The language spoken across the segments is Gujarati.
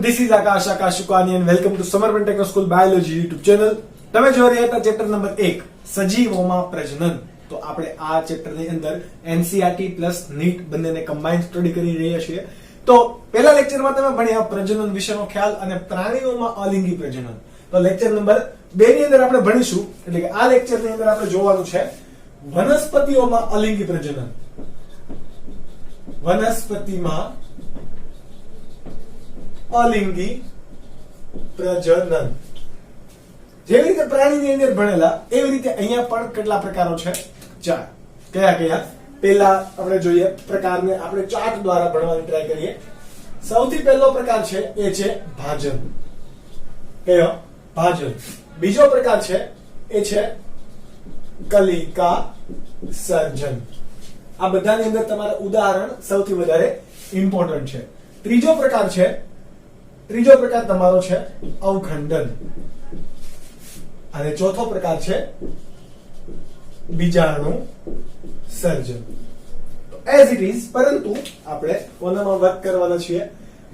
This is Akash Shukani and welcome to Samarban Techno School Biology YouTube channel. તમે જોઈ રહ્યા હતા ચેપ્ટર નંબર 1 સજીવોમાં પ્રજનન. તો આપણે આ ચેપ્ટર ની અંદર NCERT પ્લસ NEET બંનેને કમ્બાઇન્ડ સ્ટડી કરી રહ્યા છીએ. તો પહેલા લેક્ચરમાં તમે ભણ્યા પ્રજનન વિશેનો ખ્યાલ અને પ્રાણીઓમાં અલિંગી પ્રજનન. તો લેક્ચર નંબર 2 ની અંદર આપણે ભણીશું, એટલે કે આ લેક્ચર ની અંદર આપણે જોવાનું છે વનસ્પતિઓમાં અલિંગી પ્રજનન. વનસ્પતિમાં અલિંગી પ્રજનન. જેવી રીતે પ્રાણીની અંદર ભણેલા એવી રીતે અહીંયા પણ કેટલા પ્રકારો છે? 4. કયા કયા? પહેલા આપણે જોઈએ પ્રકારને આપણે ચાર્ટ દ્વારા ભણવાની ટ્રાય કરીએ. સૌથી પહેલો પ્રકાર છે એ છે ભાજન. કયો? ભાજન. બીજો પ્રકાર છે એ છે કલિકા સર્જન. આ બધાની અંદર તમારે ઉદાહરણ સૌથી વધારે ઇમ્પોર્ટન્ટ છે. ત્રીજો પ્રકાર તમારો છે અવખંડન અને ચોથો પ્રકાર છે બીજાણુ સર્જન. એઝ ઇટ ઇઝ, પરંતુ આપણે કોનામાં વાત કરવાના છીએ?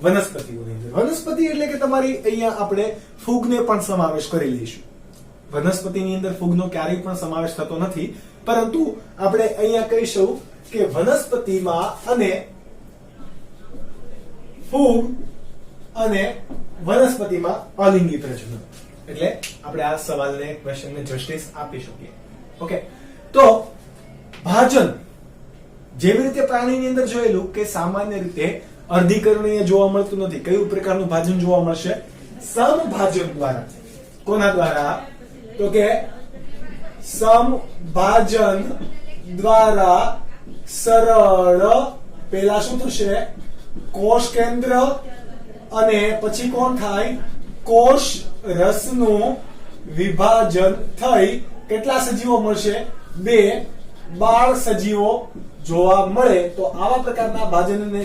વનસ્પતિઓની અંદર. વનસ્પતિ એટલે કે તમારી અહીંયા આપણે ફૂગને પણ સમાવેશ કરી લઈશું. વનસ્પતિની અંદર ફૂગનો ક્યારેય પણ સમાવેશ થતો નથી, પરંતુ આપણે અહીંયા કહીશું કે વનસ્પતિમાં અને ફૂગ અને વનસ્પતિમાં અલિંગી પ્રજનન. એટલે આપણે આ સવાલને ક્વેશ્ચનને જસ્ટિસ આપી શકીએ. ઓકે, તો ભાજન જેવી રીતે પ્રાણીની અંદર જોયેલું કે સામાન્ય રીતે અર્ધીકરણીય જોવા મળતું નથી. કયું પ્રકારનું ભાજન જોવા મળશે? સમભાજન દ્વારા. કોના દ્વારા? તો કે સમભાજન દ્વારા સરળ પેલા શું થશે? કોષ કેન્દ્ર અને પછી કોણ થાય? કોષ રસનું વિભાજન થઈ કેટલા સજીવો મળશે? 2 બાળ સજીવો જોવા મળે. તો આવા પ્રકારના ભાજનને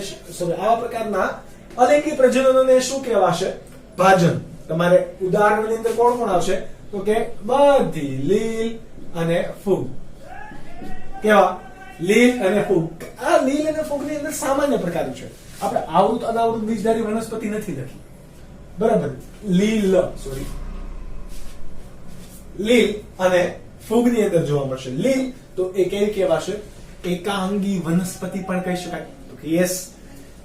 આવા પ્રકારના અલિંગી પ્રજનનને શું કહેવાશે? ભાજન. તમારે ઉદાહરણની અંદર કોણ કોણ આવશે? તો કે બધી લીલ અને ફૂગ. કેવા? લીલ અને ફૂગ. આ લીલ અને ફૂગની અંદર સામાન્ય પ્રકાર છે. આપણે આવૃત અનાવૃત બીજધારી વનસ્પતિ નથી લખી, બરાબર? લીલ અને ફૂગની અંદર જોવા મળશે. લીલ તો એ કેવી કહેવાશે? એકાંગી વનસ્પતિ પણ કહી શકાય. તો કે યસ.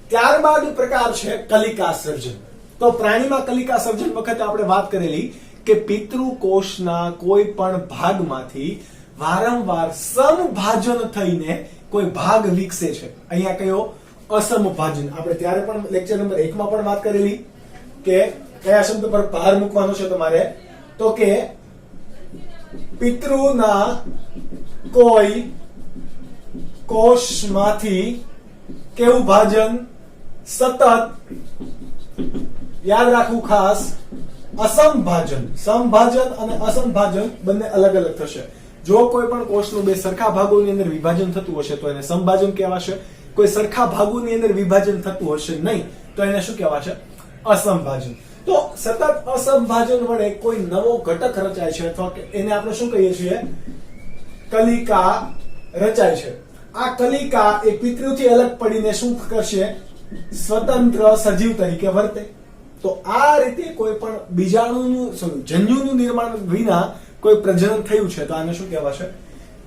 ત્યારબાદ પ્રકાર છે કલિકા સર્જન. તો પ્રાણીમાં કલિકા સર્જન વખતે આપણે વાત કરેલી કે પિતૃકોષના કોઈ પણ ભાગમાંથી વારંવાર સમભાજન થઈને કોઈ ભાગ વિકસે છે. અહીંયા કયો? અસમભાજન. આપણે ત્યારે પણ લેક્ચર નંબર 1 માં પણ વાત કરેલી કે કયા શબ્દ પર ભાર મૂકવાનો છે તમારે? તો કે પિતૃના કોઈ કોષમાંથી કેવું ભાજન? સતત. યાદ રાખવું ખાસ, અસમભાજન. સમભાજન અને અસમભાજન બંને અલગ અલગ થશે. જો કોઈ પણ કોષનું 2 સરખા ભાગોની અંદર વિભાજન થતું હશે તો એને સમભાજન કહેવાશે. કોઈ સરખા ભાગોની અંદર વિભાજન થતું હશે નહીં તો એને શું કહેવાશે? અસમભાજન. તો સતત અસમભાજન વડે કોઈ નવો ઘટક રચાય છે અથવા કે એને આપણે શું કહીએ છીએ? કલિકા રચાય છે. આ કલિકા એ પિતૃથી અલગ પડીને શું કરશે? સ્વતંત્ર સજીવ તરીકે વર્તે. તો આ રીતે કોઈ પણ બીજાણુનું જન્યુનું નિર્માણ વિના કોઈ પ્રજનન થયું છે તો આને શું કહેવાશે?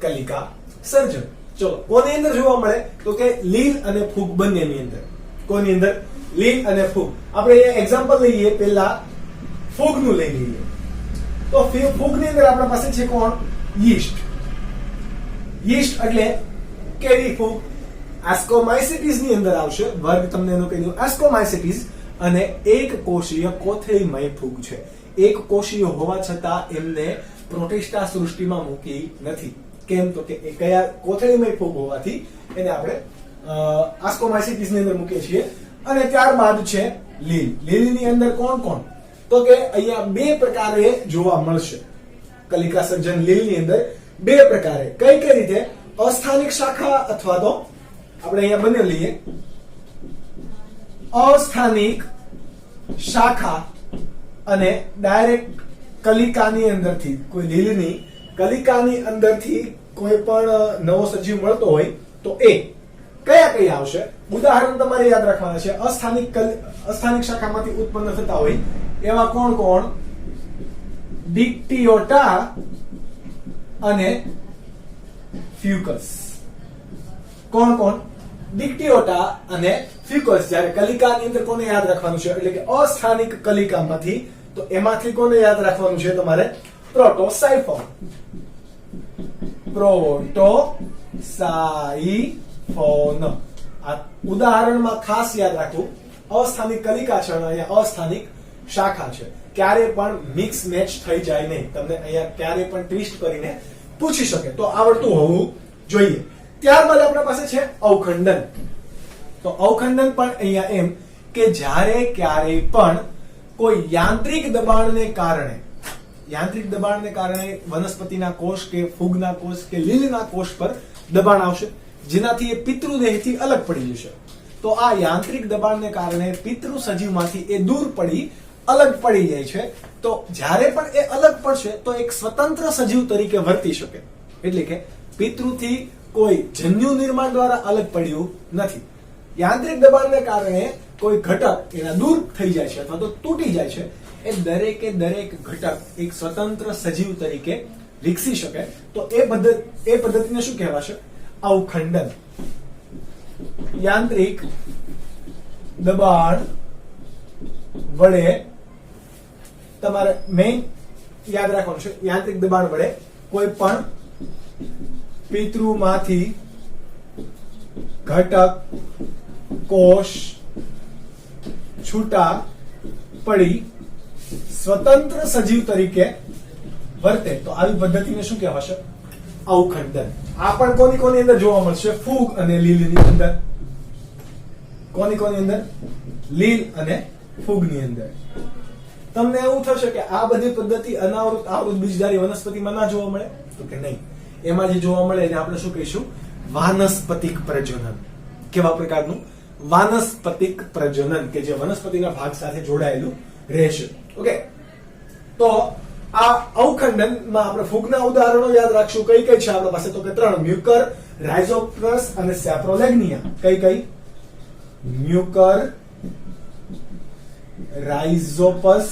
કલિકા સર્જન. ચલો, કોની અંદર જોવા મળે? તો કે લીલ અને ફૂગ બંનેની અંદર. કોની અંદર? લીલ અને ફૂગ. આપણે એક્ઝામ્પલ લઈએ, પહેલા ફૂગનું લઈ લઈએ. તો ફૂગની અંદર આપણા પાસે છે કોણ? યીસ્ટ. યીસ્ટ એટલે કેવી ફૂગ? એસ્કોમાઇસિટીસ ની અંદર આવશે. વર્ગ તમને એનો કહી દઉં. એસ્કોમાઇસિટીસ અને એક કોષીય કોથળીમય ફૂગ છે. એક કોષીય હોવા છતાં એમને પ્રોટિસ્ટા સૃષ્ટિમાં મૂકી નથી. કેમ? તો કે એ કયા? કોથળીમય ફૂગ હોવાથી એને આપણે એસ્કોમાઇસિટીસ ની અંદર મૂકીએ છીએ. અને ત્યારબાદ છે લીલ. લીલની અંદર કોણ કોણ? તો કે અહીંયા 2 પ્રકારે જોવા મળશે કલિકા સર્જન. લીલની અંદર 2 પ્રકારે. કઈ કઈ રીતે? અસ્થાનિક શાખા અથવા તો આપણે અહીંયા બંને લઈએ. અસ્થાનિક શાખા અને ડાયરેક્ટ કલિકાની અંદરથી, કોઈ લીલની કલિકાની અંદરથી કોઈ પણ નવો સજીવ મળતો હોય તો એ કયા કયા આવશે? ઉદાહરણ તમારે યાદ રાખવાના છે. અસ્થાનિક શાખામાંથી ઉત્પન્ન થતા હોય એવા કોણ કોણ? ડિક્ટિયોટા અને ફ્યુકસ. કોણ કોણ? ડિક્ટિયોટા અને ફ્યુકસ. જ્યારે કલિકાની અંદર કોને યાદ રાખવાનું છે? એટલે કે અસ્થાનિક કલિકામાંથી. તો એમાંથી કોને યાદ રાખવાનું છે તમારે? પ્રોટોસાયફોન. પ્રોટોસાયફોન. આ ઉદાહરણમાં ખાસ યાદ રાખવું. અસ્થાનિક કલિકા છે અને અહીંયા અસ્થાનિક શાખા છે. ક્યારે પણ મિક્સ મેચ થઈ જાય નહીં. તમને અહીંયા ક્યારે પણ ટ્વિસ્ટ કરીને પૂછી શકે, તો આવડતું હોવું જોઈએ. ત્યારબાદ આપણા પાસે છે અવખંડન. તો અવખંડન પણ અહીંયા એમ કે જ્યારે ક્યારે પણ કોઈ યાંત્રિક દબાણને કારણે વનસ્પતિના કોષ કે ફૂગના કોષ કે લીલના કોષ પર દબાણ આવશે, જેનાથી એ પિતૃદેહથી અલગ પડી જશે. તો આ યાંત્રિક દબાણને કારણે પિતૃ સજીવમાંથી એ દૂર પડી અલગ પડી જાય છે. તો જ્યારે પણ એ અલગ પડશે તો એક સ્વતંત્ર સજીવ તરીકે વર્તી શકે. એટલે કે પિતૃથી કોઈ જન્યુ નિર્માણ દ્વારા અલગ પડ્યું નથી. યાંત્રિક દબાણને કારણે કોઈ ઘટક એના દૂર થઈ જાય છે અથવા તો તૂટી જાય છે, એ દરેકે દરેક ઘટક એક સ્વતંત્ર સજીવ તરીકે વિકસી શકે. તો એ પદ્ધતિને શું કહેવાશે? અવખંડન. યાંત્રિક દબાણ વડે તમારે મેઇન યાદ રાખવાનું છે. યાંત્રિક દબાણ વડે કોઈ પણ પિતૃમાંથી ઘટક કોષ છૂટા પડી સ્વતંત્ર સજીવ તરીકે વર્તે, તો આવી પદ્ધતિને શું કહેવાશે? અવખંડન. આ પણ કોની અંદર જોવા મળશે? ફૂગ અને લીલની અંદર. કોની અંદર? લીલ અને ફૂગની અંદર. તમને એવું થશે કે આ બધી પદ્ધતિ અનાવૃત આવૃત બીજધારી વનસ્પતિમાં ના જોવા મળે, તો કે નહીં. એમાં જે જોવા મળે એને આપણે શું કહીશું? વાનસ્પતિક પ્રજનન. કેવા પ્રકારનું? વાનસ્પતિક પ્રજનન, કે જે વનસ્પતિના ભાગ સાથે જોડાયેલું રહેશે. ઓકે, તો આ અવખંડનમાં આપણે ફૂગના ઉદાહરણો યાદ રાખશું. કઈ છે આપણા પાસે? તો કે 3: મ્યુકર, રાઇઝોપ્ટસ અને સેપ્રોલેગ્નિયા. કઈ? મ્યુકર, રાઇઝોપસ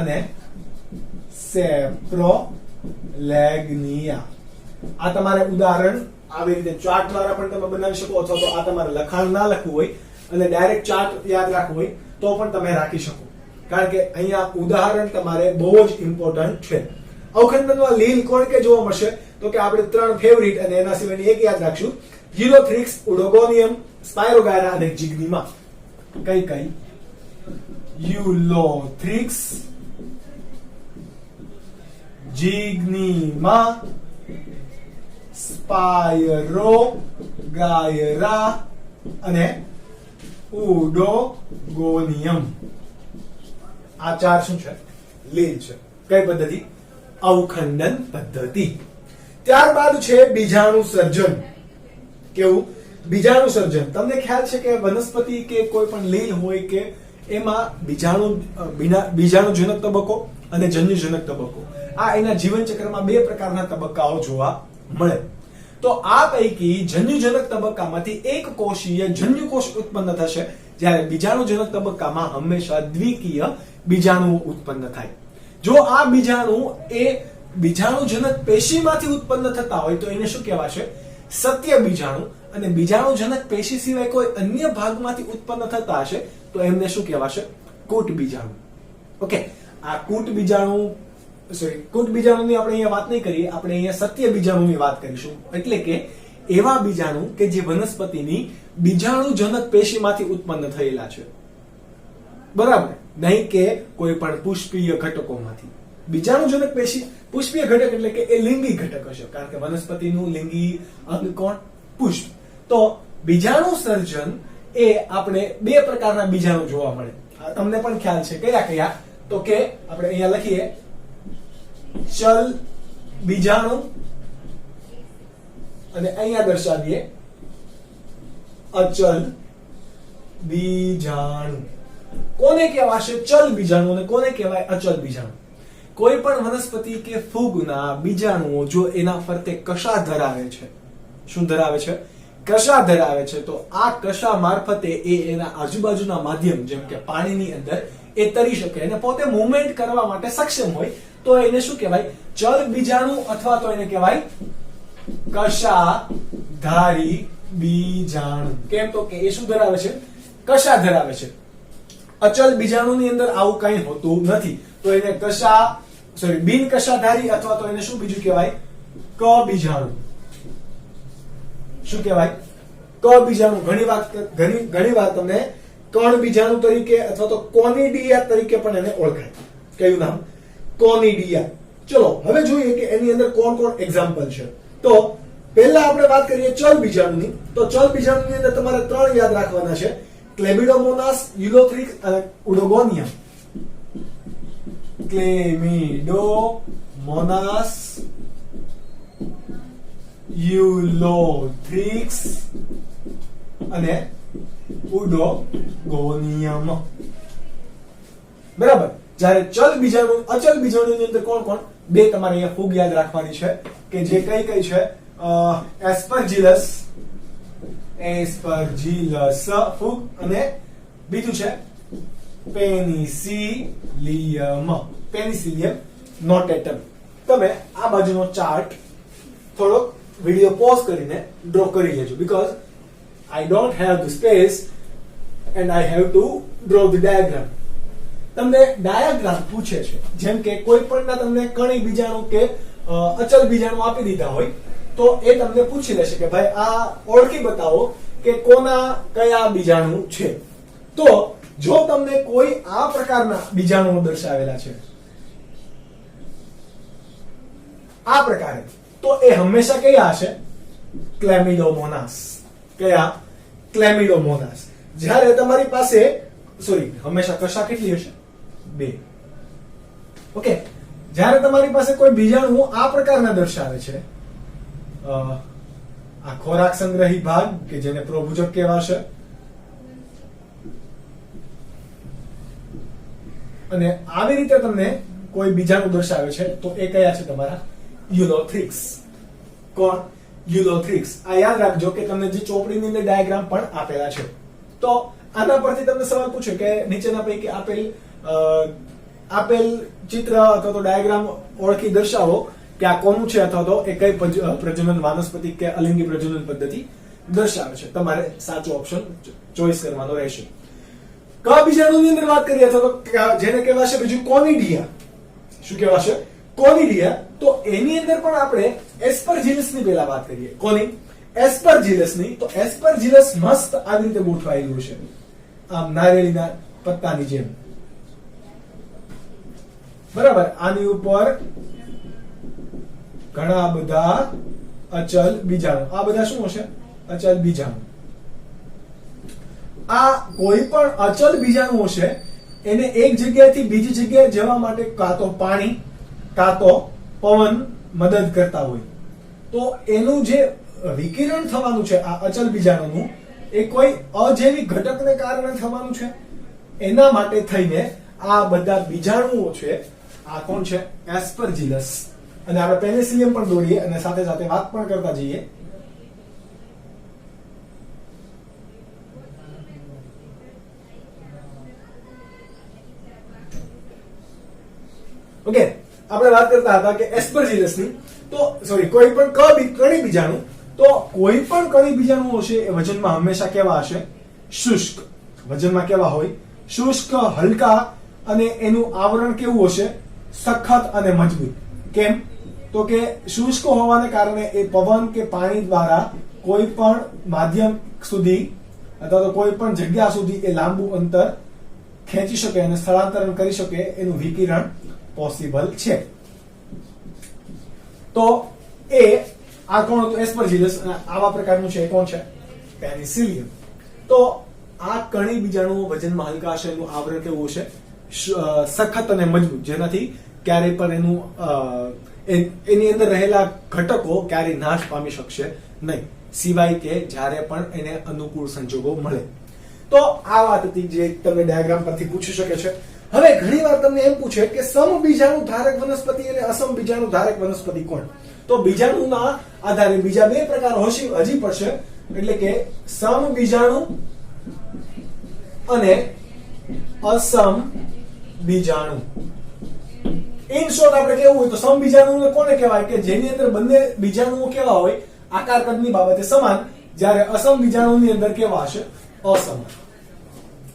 અને સેપ્રોલેગ્નિયા. આ તમારે ઉદાહરણ આવી રીતે ચાર્ટ દ્વારા પણ તમે બનાવી શકો, અથવા તો આ તમારે લખાણ ના લખવું હોય અને ડાયરેક્ટ ચાર્ટ યાદ રાખવું હોય તો પણ તમે રાખી શકો, કારણ કે અહીંયા ઉદાહરણ તમારે બહુ જ ઇમ્પોર્ટન્ટ છે. અવખંડનમાં લીલ કોણ કે જોવા મળશે? તો કે આપણે 3 ફેવરિટ અને એના સિવાયની એક યાદ રાખશું: યુલોથ્રિક્સ, ઉડોગોનિયમ, સ્પાયરોગાયરા અને જીગ્નીમા. કઈ? યુલોથ્રિક્સ, જીગ્નીમા, સ્પાયરોગાયરા અને ઉડોગોનિયમ. આ 4 શું છે? લીલ છે. કઈ પદ્ધતિ? અવખંડન પદ્ધતિ. ત્યારબાદ છે બીજાણુ સર્જન. કેવું? બીજાણુ સર્જન. તમને ખ્યાલ છે કે વનસ્પતિ કે કોઈ પણ લીલ હોય કે એમાં બીજાણુજનક તબક્કો અને જન્યુજનક તબક્કો, આ એના જીવન ચક્રમાં 2 પ્રકારના તબક્કાઓ જોવા મળે. તો આ પૈકી જન્યુજનક તબક્કામાંથી એક કોષીય જન્યુ કોષ ઉત્પન્ન થશે, જ્યારે બીજાણુજનક તબક્કામાં હંમેશા દ્વિકીય બીજાણુઓ ઉત્પન્ન થાય. જો આ બીજાણુ એ બીજાણુજનક પેશીમાંથી ઉત્પન્ન થતા હોય તો એને શું કહેવાશે? સત્ય બીજાણુ. અને બીજાણુજનક પેશી સિવાય કોઈ અન્ય ભાગમાંથી ઉત્પન્ન થતા હશે તો એમને શું કહેવાશે? કૂટ બીજાણુ. ઓકે, આ કૂટ બીજાણુની આપણે અહીંયા વાત નહીં કરીએ, આપણે અહીંયા સત્ય બીજાણુની વાત કરીશું. એટલે કે એવા બીજાણુ કે જે વનસ્પતિની બીજાણુજનક પેશીમાંથી ઉત્પન્ન થયેલા છે, બરાબર? નહીં કે કોઈ પણ પુષ્પીય ઘટકોમાંથી. બીજાણુજનક પેશી, પુષ્પીય ઘટક એટલે કે એ લિંગી ઘટક હશે, કારણ કે વનસ્પતિનું લિંગી અંગ કોણ? પુષ્પ. તો બીજાણુ સર્જન એ આપણે 2 પ્રકારના બીજાણુ જોવા મળે. તમને પણ ખ્યાલ છે કયા? તો કે આપણે અહીંયા લખીએ: ચલ બીજાણુ અને અહીંયા દર્શાવીએ અચલ બીજાણુ. કોને કહેવાશે ચલ બીજાણુ અને કોને કહેવાય અચલ બીજાણુ? કોઈ પણ વનસ્પતિ કે ફૂગના બીજાણુઓ જો એના ફરતે કશા ધરાવે છે, શું ધરાવે છે? કશા ધરાવે છે તો આ કશા મારફતે એ એના આજુબાજુના માધ્યમ જેમ કે પાણીની અંદર એ તરી શકે અને પોતે મૂવમેન્ટ કરવા માટે સક્ષમ હોય તો એને શું કહેવાય? ચલ બીજાણુ અથવા તો એને કહેવાય કશાધારી બીજાણુ. કેમ તો કે એ શું ધરાવે છે? કશા ધરાવે છે. અચલ બીજાણુની અંદર આવું કંઈ હોતું નથી તો એને બિન કશાધારી અથવા તો એને શું બીજું કહેવાય? ક બીજાણુ. શું કહેવાય? ક બીજાણુ. ઘણી વાર તમને કણ બીજાણુ તરીકે અથવા તો કોનિડિયા તરીકે પણ એને ઓળખાય. કયું નામ? કોનિડિયા. ચલો હવે જોઈએ કે એની અંદર કોણ કોણ એક્ઝામ્પલ છે. તો પહેલા આપણે વાત કરીએ ચલ બીજાણુની. તો ચલ બીજાણુની અંદર તમારે 3 યાદ રાખવાના છે: ક્લેમિડોમોનાસ, યુલોથ્રિક્સ અને ઉડોગોનિયમ. ક્લેમિડોમોનાસ, યુલોથ્રિક્સ અને ઉડોગોનિયમ. બરાબર. જ્યારે ચલ બીજાણુ અચલ બીજાણુની અંદર કોણ કોણ? 2 તમારે અહીંયા ફૂગ યાદ રાખવાની છે કે જે કઈ છે? એસ્પરજીલસ ફૂગ અને બીજું છે પેનિસિલિયમ નોટેટમ. તમે આ બાજુનો ચાર્ટ થોડોક વિડિયો પોઝ કરીને ડ્રો કરી લેજો because I don't have the space and I have to draw the diagram. તમને ડાયાગ્રામ પૂછે છે જેમ કે કોઈ પણના તમને કણી બીજાણુ કે અચલ બીજાણુ આપી દીધા હોય તો એ તમને પૂછી લેશે કે ભાઈ આ ઓળખી બતાવો કે કોના કયા બીજાણુ છે. તો જો તમને કોઈ આ પ્રકારના બીજાણુઓ દર્શાવેલા છે આ પ્રકારે તો એ હંમેશા કયા હશે? ક્લેમિડોમોનાસ. કયા? ક્લેમિડોમોનાસ. જ્યારે તમારી પાસે હંમેશા કશા કેટલી હશે? 2. ઓકે. જ્યારે તમારી પાસે કોઈ બીજાણુ આ પ્રકારના દર્શાવે છે આ ખોરાક સંગ્રહી ભાગ કે જેને પ્રોભુજક કહેવાશે અને આવી રીતે તમને કોઈ બીજાણુ દર્શાવે છે તો એ કયા છે? તમારા યુલોથ્રિક્સ. કોણ? યુલોથ્રિક્સ. આ યાદ રાખજો કે તમને જે ચોપડીની અંદર ડાયાગ્રામ પણ આપેલા છે. તો આના પરથી તમને સવાલ પૂછે કે નીચેના પૈકી આપેલ ચિત્ર અથવા તો ડાયાગ્રામ ઓળખી દર્શાવો કે આ કોનું છે અથવા તો એ કઈ પ્રજનન વાનસ્પતિક કે અલિંગી પ્રજનન પદ્ધતિ દર્શાવે છે. તમારે સાચો ઓપ્શન ચોઈસ કરવાનો રહેશે. ક બીજાણુની અંદર વાત કરીએ અથવા તો જેને કહેવાશે બીજું કોનિડિયા. શું કહેવાશે? કોનિડિયા. તો એની અંદર પણ આપણે એસ્પરજીલસની પહેલા વાત કરીએ. કોની? એસ્પરજીલસની. તો એસ્પરજીલસ મસ્ત આવી રીતે ગોઠવાયેલું છે આમ નારિયેળીના પત્તાની જેમ. બરાબર. આની ઉપર ઘણા બધા અચલ બીજાણુ. આ બધા શું હશે? અચલ બીજાણુ. આ કોઈ પણ અચલ બીજાણુ હશે એને એક જગ્યાએથી બીજી જગ્યાએ જવા માટે કાં તો પાણી કાં તો પવન મદદ કરતા હોય તો એનું જે વિકિરણ થવાનું છે આ અચલ બીજાણુનું એ કોઈ અજૈવિક ઘટકને કારણે થવાનું છે. એના માટે થઈને આ બધા બીજાણુઓ છે આ કોણ છે? એસ્પરજીલસ. અને આપણે પેનિસિલિયમ પણ દોરીએ અને સાથે સાથે વાત પણ કરતા જઈએ. ઓકે. આપણે વાત કરતા હતા કે એસ્પરજીલસની. તો કોઈ પણ કણી બીજાણુ. તો કોઈ પણ કણી બીજાણુ હશે એ વજનમાં હંમેશા કેવા હશે? શુષ્ક. વજનમાં કેવા હોય? શુષ્ક, હલકા અને એનું આવરણ કેવું હશે? સખત અને મજબૂત. કેમ? તો કે શુષ્ક હોવાને કારણે એ પવન કે પાણી દ્વારા કોઈ પણ માધ્યમ સુધી અથવા તો કોઈ પણ જગ્યા સુધી એ લાંબુ અંતર ખેંચી શકે અને સ્થળાંતરણ કરી શકે એનું વિકિરણ પોસિબલ છે. તો એ આ કોણ હતું? એસ્પરજીલસ. અને આવા પ્રકારનું છે કોણ છે? પેનિસિલિયમ. તો આ કણી બીજાણુઓ વજનમાં હલકા હશે એનું આવરણ કેવું હશે? સખત અને મજબૂત, જેનાથી ક્યારેય પણ એનું એની અંદર રહેલા ઘટકો ક્યારેય નાશ પામી શકશે નહીં સિવાય કે જ્યારે પણ એને અનુકૂળ સંજોગો મળે. તો આ વાત હતી જે તમે ડાયાગ્રામ પરથી પૂછી શકે છે. હવે ઘણીવાર તમને એમ પૂછે કે સમબીજાણુ ધારક વનસ્પતિ અને અસમબીજાણુ ધારક વનસ્પતિ કોણ? તો બીજાણુના આધારે બીજા 2 પ્રકાર હજી પડશે. એટલે કે સમબીજાણુ અને અસમ બીજાણુ. ઇન શોર્ટ આપણે કેવું હોય તો સમબીજાણુને કોને કહેવાય કે જેની અંદર બંને બીજાણુઓ કેવા હોય આકાર કદની બાબતે સમાન, જ્યારે અસમ બીજાણુની અંદર કેવા હશે અસમાન.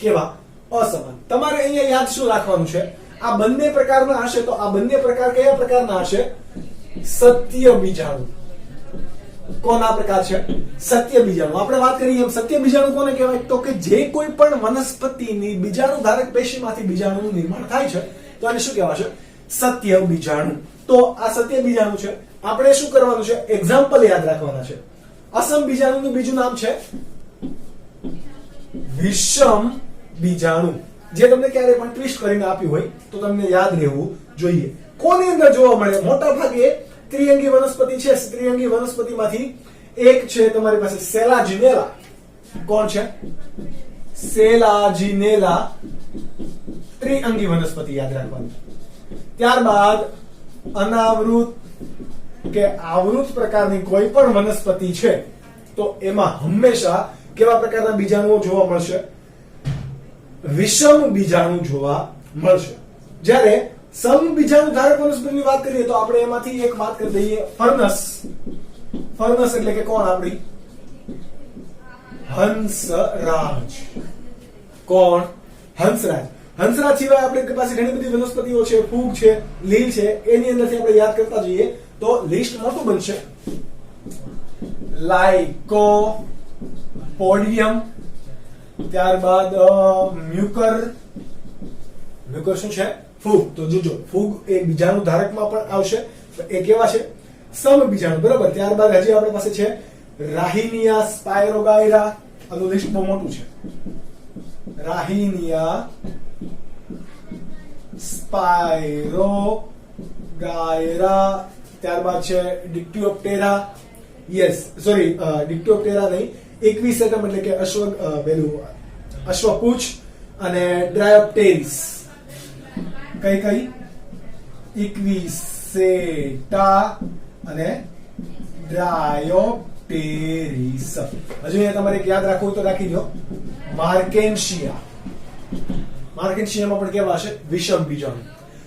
કેવા અસમાન. તમારે અહીંયા યાદ શું રાખવાનું છે, આ બંને પ્રકારના હશે તો આ બંને પ્રકાર કયા પ્રકારના હશે? સત્ય બીજાણુ. કોના પ્રકાર છે? સત્ય બીજાણુ. આપણે વાત કરીએ એમ સત્ય બીજાણુ કોને કહેવાય તો કે જે કોઈ પણ વનસ્પતિની બીજાણુ ધારક પેશીમાંથી બીજાણુનું નિર્માણ થાય છે તો આને શું કહેવાશે? સત્ય બીજાણુ. તો આ સત્ય બીજાણુ છે. આપણે શું કરવાનું છે? એક્ઝામ્પલ યાદ રાખવાના છે. અસમ બીજાણુનું બીજું નામ છે વિષમ બીજાણુ. જે તમને ક્યારે પણ ટ્વિસ્ટ કરીને આપ્યું હોય તો તમને યાદ રહેવું જોઈએ. કોની અંદર જોવા મળે? મોટા ભાગે ત્રિઅંગી વનસ્પતિ છે. ત્રિઅંગી વનસ્પતિમાંથી એક છે તમારી પાસે સેલાજિનેલા. કોણ છે? સેલાજિનેલા ત્રિઅંગી વનસ્પતિ યાદ રાખવાની. ત્યારબાદ અનાવૃત કે આવૃત પ્રકારની કોઈ પણ વનસ્પતિ છે તો એમાં હંમેશા કેવા પ્રકારના બીજાણુઓ જોવા મળશે? વિષમ બીજાણુ જોવા મળશે. જ્યારે સમબીજાણુ ધારક વનસ્પતિની વાત કરીએ તો આપણે એમાંથી એક વાત કરી દઈએ ફર્નસ. ફર્નસ એટલે કે કોણ? આપણી હંસરાજ. કોણ? હંસરાજ. હંસરાજ સિવાય આપણી પાસે ઘણી બધી વનસ્પતિઓ છે, ફૂગ છે, લીલ છે, એની અંદરથી આપણે યાદ કરતા જઈએ તો લિસ્ટ મોટું બનશે. લાઇકોપોડિયમ, ત્યારબાદ મ્યુકર. મ્યુકર શું છે? ફૂગ. તો જોજો ફૂગ એ બીજાણુ ધારકમાં પણ આવશે. એ કેવા છે? સમબીજાણુ. બરાબર. ત્યારબાદ હજી આપણી પાસે છે રાહિનિયા સ્પાયરોગાયરા. આનું લિસ્ટ બહુ મોટું છે. રાહિનિયા સ્પાયરોગાયરા. ત્યારબાદ છે ડિક્ટિયોપ્ટેરા. યસ, સોરી, ડિક્ટિયોપ્ટેરા નહીં, ઇક્વિસેટમ એટલે કે અશ્વપૂછ અને ડ્રાયોપ્ટેરિસ. કઈ ઇક્વિસેટા અને ડ્રાયોપ્ટેરિસ. હજુ અહીંયા તમારે એક યાદ રાખવું તો રાખી દો, માર્કેન્શિયા. માર્કેન્શિયામાં પણ કેવા હશે? વિષમ બીજાણુ.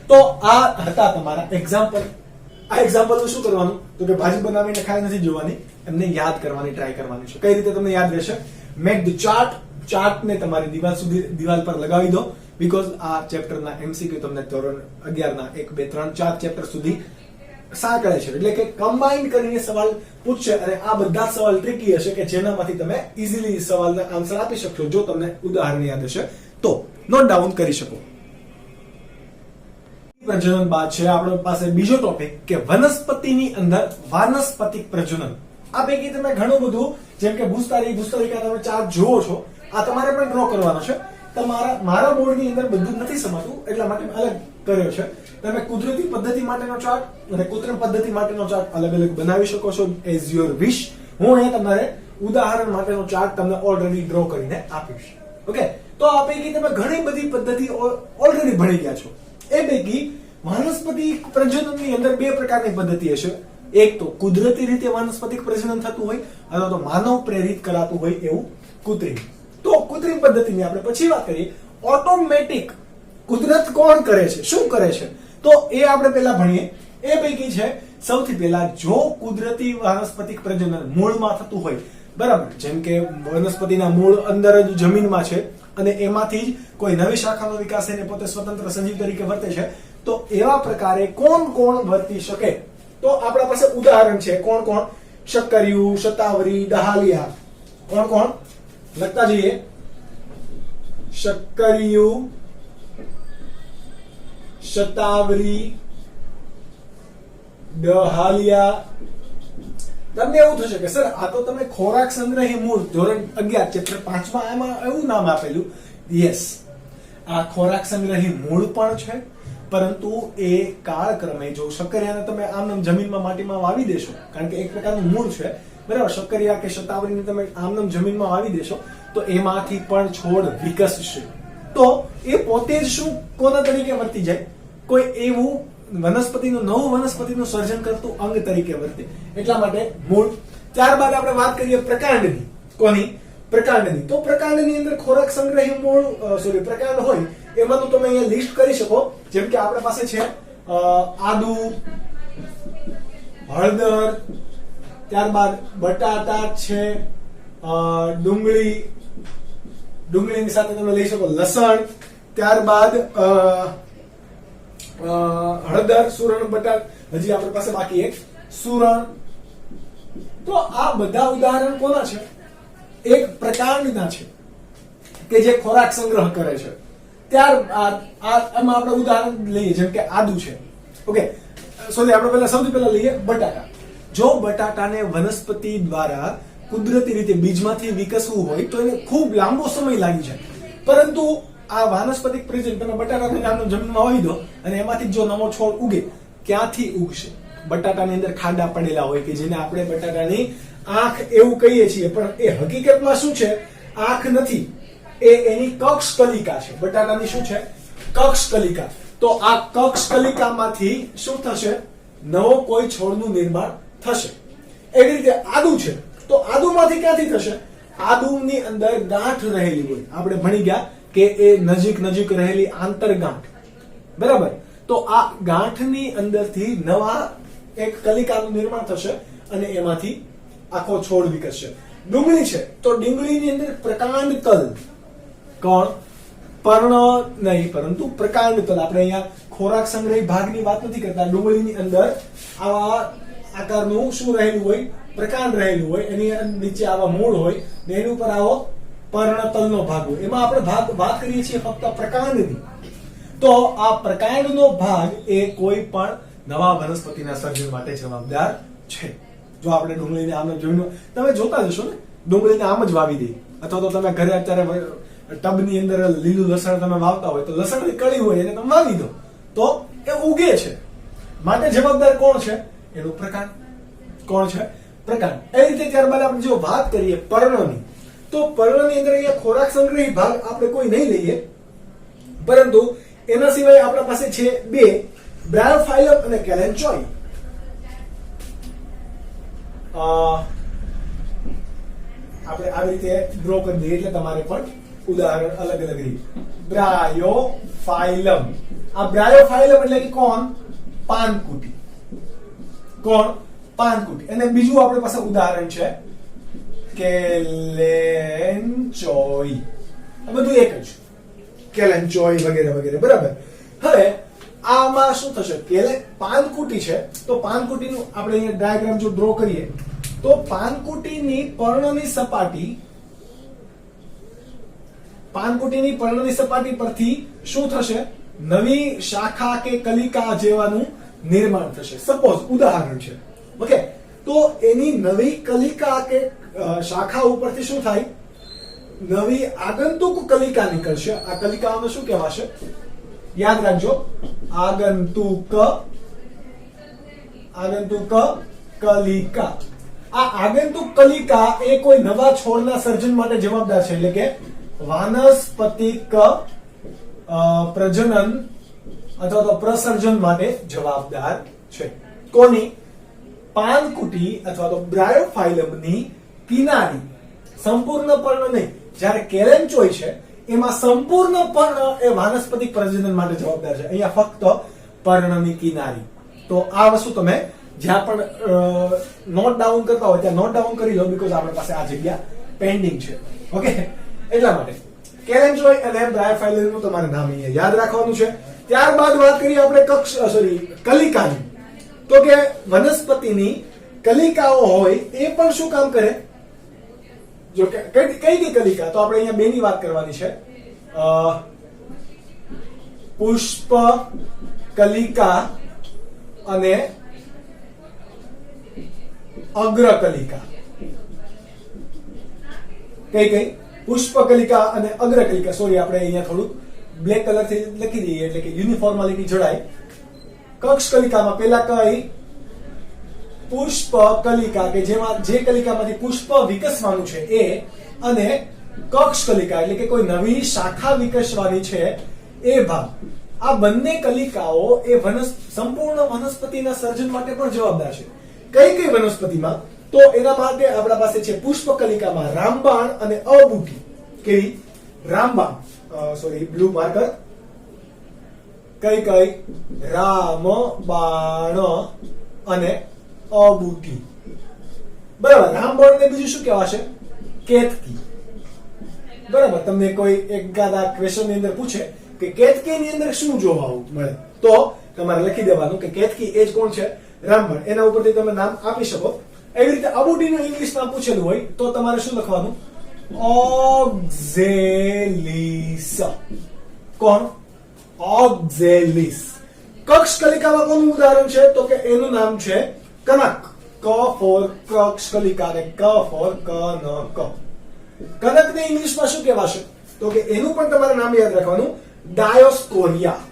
તો આ હતા તમારા એક્ઝામ્પલ. આ એક્ઝામ્પલ નું શું કરવાનું તો કે ભાજી બનાવીને ખાઈ નથી જોવાની, એમને યાદ કરવાની ટ્રાય કરવાની છે. કઈ રીતે તમને યાદ રહેશે? Make the chart. ચાર્ટને તમારી દિવાલ પર લગાવી દો. બીકોઝ આ ચેપ્ટરના એમસીક્યુ તમને ધોરણ 11 ના 1 2 3 4 ચેપ્ટર સુધી સાંકળે છે, એટલે કે કમ્બાઈન કરીને સવાલ પૂછશે અને આ બધા સવાલ ટ્રિકી હશે કે જેનામાંથી તમે ઈઝીલી સવાલના આન્સર આપી શકશો જો તમને ઉદાહરણ યાદ હશે તો નોટ ડાઉન કરી શકો. પ્રજનન બાદ છે આપણી પાસે બીજો ટોપિક કે વનસ્પતિની અંદર વાનસ્પતિક પ્રજનન. આ પૈકી તમે ઘણું બધું જેમ કે ભૂસ્તરિકા તમે ચાર્ટ જોવો છો, આ તમારે પણ ડ્રો કરવાનો છે. મારા બોર્ડની અંદર બધું નથી સમાતું એટલા માટે અલગ કર્યો છે. તમે કુદરતી પદ્ધતિ માટેનો ચાર્ટ અને કૃત્રિમ પદ્ધતિ માટેનો ચાર્ટ અલગ અલગ બનાવી શકો છો એઝ યોર વિશ. હું અહીંયા તમારે ઉદાહરણ માટેનો ચાર્ટ તમને ઓલરેડી ડ્રો કરીને આપીશ. ઓકે, તો આ પૈકી તમે ઘણી બધી પદ્ધતિ ઓલરેડી ભણી ગયા છો. એ પૈકી વાનસ્પતિક પ્રજનનની અંદર બે પ્રકારની પદ્ધતિ હશે. એક તો કુદરતી રીતે વાનસ્પતિક પ્રજનન થતું હોય અથવા તો માનવ પ્રેરિત કરાતું હોય એવું કૃત્રિમ. તો કૃત્રિમ પદ્ધતિની આપણે પછી વાત કરીએ. ઓટોમેટિક કુદરત કોણ કરે છે, શું કરે છે, તો એ આપણે પહેલા ભણીએ. એ પૈકી છે સૌથી પહેલા જો કુદરતી વાનસ્પતિક પ્રજનન મૂળમાં થતું હોય, બરાબર, જેમ કે વનસ્પતિના મૂળ અંદર જ જમીનમાં છે અને એમાંથી જ કોઈ નવી શાખાનો વિકાસ થઈને પોતે સ્વતંત્ર સજીવ તરીકે વર્તે છે, તો એવા પ્રકારે કોણ વર્તી શકે? તો આપણા પાસે ઉદાહરણ છે. કોણ? શક્કરિયું, શતાવરી, ડહાલિયા. કોણ લખતા જઈએ. શક્કરિયું, શતાવરી, ડહાલિયા. તમને એવું થશે કે સર આ તો તમે ખોરાક સંગ્રહી મૂળ ધોરણ 11 ચેપ્ટર 5 માં એમાં એવું નામ આપેલું. યસ, આ ખોરાક સંગ્રહી મૂળ પણ છે, પરંતુ એ કાળક્રમે જો શક્કરિયાને તમે આમ જમીનમાં માટીમાં વાવી દેશો, કારણ કે એક પ્રકારનું મૂળ છે, બરાબર, શક્કરિયા કે શતાવરીને તમે આમ જમીનમાં વાવી દેશો તો એમાંથી પણ છોડ વિકસશે. તો એ પોતે જ શું કોના તરીકે વર્તી જાય? કોઈ એવું નવું વનસ્પતિનું સર્જન કરતું અંગ તરીકે વર્તે. એટલા માટે મૂળ. ત્યારબાદ આપણે વાત કરીએ પ્રકાંડની. કોની? પ્રકાંડની. તો પ્રકાંડની અંદર ખોરાક સંગ્રહી મૂળ પ્રકાંડ હોય એમાંનું તમે અહીંયા લિસ્ટ કરી શકો. જેમ કે આપણા પાસે છે આદુ, હળદર, ત્યારબાદ બટાટા છે, ડુંગળીની સાથે તમે લઈ શકો લસણ, ત્યારબાદ હળદર, સુરણ, બટાટા, હજી આપણી પાસે બાકી એક સુરણ. તો આ બધા ઉદાહરણ કોના છે? એક પ્રકાંડના છે કે જે ખોરાક સંગ્રહ કરે છે. ત્યારબાદ આમાં આપણે ઉદાહરણ લઈએ જેમ કે આદુ છે. ઓકે, આપણે સૌથી પહેલા લઈએ બટાટા. જો બટાટાને વનસ્પતિ દ્વારા કુદરતી રીતે બીજમાંથી વિકસવું હોય તો એને ખૂબ લાંબો સમય લાગી જાય. પરંતુ આ વાનસ્પતિક પ્રજનન, તમે બટાટાને નાનો જમીનમાં વાવી દો અને એમાંથી જો નવો છોડ ઉગે, ક્યાંથી ઉગશે? બટાટાની અંદર ખાડા પડેલા હોય કે જેને આપણે બટાટાની આંખ એવું કહીએ છીએ, પણ એ હકીકતમાં શું છે? આંખ નથી, એ એની કક્ષ કલિકા છે. બટાટાની શું છે? કક્ષ કલિકા. તો આ કક્ષ કલિકામાંથી શું થશે? નવો કોઈ છોડનું નિર્માણ થશે. એવી રીતે આદુ છે, તો આદુમાંથી ક્યાંથી થશે? આદુની અંદર ગાંઠ રહેલી હોય. આપણે ભણી ગયા કે એ નજીક નજીક રહેલી આંતરગાંઠ, બરાબર? તો આ ગાંઠની અંદરથી નવા એક કલિકાનું નિર્માણ થશે અને એમાંથી આખો છોડ વિકસશે. ડુંગળી છે, તો ડુંગળીની અંદર પ્રકાંડ તલ. કોણ? પર્ણ નહીં, પરંતુ પ્રકાંડ તલ. આપણે અહીંયા ખોરાક સંગ્રહી ભાગની વાત નથી કરતા. ડુંગળીની અંદર આવા આકારનું શું રહેલું હોય? પ્રકાંડ રહેલું હોય. એની નીચે આવા મૂળ હોય ને એની ઉપર આવો પર્ણતલનો ભાગ હોય. એમાં આપણે વાત કરીએ છીએ ફક્ત પ્રકાંડની. તો આ પ્રકાંડનો ભાગ એ કોઈ પણ નવા વનસ્પતિના સર્જન માટે જવાબદાર છે. જો આપણે ડુંગળીને આમ જોઈને તમે જોતા જશો ને, ડુંગળીને આમ જ વાવી દે, અથવા તો તમે ઘરે અત્યારે ટબની અંદર લીલું લસણ તમે વાવતા હોય તો લસણની કળી હોય એને તમે વાવી દો તો એ ઉગે છે. માટે જવાબદાર કોણ છે? એનું પ્રકાંડ. કોણ છે? પ્રકાંડ. એ રીતે ત્યારબાદ આપણે જો વાત કરીએ પર્ણની, તો પર્ણની અંદર અહીંયા ખોરાક સંગ્રહી ભાગ આપણે કોઈ નહીં લઈએ, પરંતુ એના સિવાય આપણા પાસે છે બે, બ્રાયોફાઇલમ અને કેલેન્ચોઈ. આપણે આવી રીતે ડ્રો કરી દઈએ એટલે તમારે પણ ઉદાહરણ અલગ અલગ રીતે. બ્રાયોફાઇલમ. આ બ્રાયોફાઇલમ એટલે કે કોણ? પાનકુટી. કોણ? પાનકુટી. અને બીજું આપણી પાસે ઉદાહરણ છે કેલેન્ચોઈ. આ બધું એક જ, કેલેન્ચોઈ વગેરે વગેરે, બરાબર? હવે આમાં શું થશે? પાનકુટી છે, તો પાનકુટીનું આપણે અહીંયા ડાયાગ્રામ જો ડ્રો કરીએ તો પાનકુટીની પર્ણની સપાટી પરથી શું થશે? નવી શાખા કે કલિકા જેવાનું નિર્માણ થશે. સપોઝ ઉદાહરણ છે, ઓકે, તો એની નવી કલિકા કે શાખા ઉપરથી શું થાય? નવી આગંતુક કલિકા નીકળશે. આ કલિકાઓને શું કહેવાશે? યાદ રાખજો, આગંતુક કલિકા. આ આગંતુક કલિકા એ કોઈ નવા છોડના સર્જન માટે જવાબદાર છે, એટલે કે વાનસ્પતિક પ્રજનન અથવા તો પ્રસર્જન માટે જવાબદાર છે. કોની? પાનકુટી અથવા તો બ્રાયોફાઇલમની કિનારી. સંપૂર્ણ પર્ણ નહીં. જ્યારે કેલેન્ચોઈ છે એમાં સંપૂર્ણ પર્ણ એ વાનસ્પતિક પ્રજનન માટે જવાબદાર છે. અહીંયા ફક્ત પર્ણની કિનારી. તો આ વસ્તુ તમે જ્યાં પણ નોટ ડાઉન કરતા હોય ત્યાં નોટ ડાઉન કરી લો, બીકોઝ આપણી પાસે આ જગ્યા પેન્ડિંગ છે. ઓકે, એટલા માટે કેલેન્ચોઈ અને બ્રાયોફાઇલમનું તમારે નામ અહીંયા યાદ રાખવાનું છે. ત્યારબાદ વાત કરીએ આપણે કલિકાની. તો કે વનસ્પતિની કલિકાઓ હોય એ પણ શું કામ કરે? જો કે કઈ કલિકા, તો આપણે અહીંયા બેની વાત કરવાની છે. પુષ્પ કલિકા અને અગ્રકલિકા. કઈ? પુષ્પ કલિકા અને અગ્રકલિકા. સોરી, આપણે અહીંયા થોડું બ્લેક કલર થી લખી દઈએ એટલે કે યુનિફોર્માલિટી જળાય. કક્ષ કલિકામાં પેલા કઈ? પુષ્પ કલિકા, કે જેમાં જે કલિકામાંથી પુષ્પ વિકસવાનું છે એ, અને કક્ષ કલિકા એટલે કે કોઈ નવી શાખા વિકસવાની છે એ ભાગ. આ બંને કલિકાઓ એ સંપૂર્ણ વનસ્પતિના સર્જન માટે પણ જવાબદાર છે. કઈ વનસ્પતિમાં? તો એના માટે આપણા પાસે છે પુષ્પકલિકામાં રામબાણ અને અબૂટી. કેવી? રામબાણ, સોરી બ્લુ માર્કર, કઈ રામબાણ અને અબૂટી. બરાબર. રામબાણ ને બીજું શું કહેવાશે? કેતકી. બરાબર. તમને કોઈ એકાદા ક્વેશ્ચન ની અંદર પૂછે કે કેતકી ની અંદર શું જોવા મળે, તો તમારે લખી દેવાનું કે કેતકી એ જ કોણ છે? રામબાણ. એના ઉપરથી તમે નામ આપી શકો. એવી રીતે અબૂટીનું ઇંગ્લિશ નામ પૂછેલું હોય તો તમારે શું લખવાનું? ઓક્ઝેલિસ. કોણ? ઓક્ઝેલિસ. કક્ષકલિકામાં કોનું ઉદાહરણ છે? તો કે એનું નામ છે કનક. ક ફોર કક્ષકલિકા અને ક ફોર કનક. કનકને ઇંગ્લિશમાં શું કહેવાશે? તો કે એનું પણ તમારે નામ યાદ રાખવાનું, ડાયોસ્કોરિયા.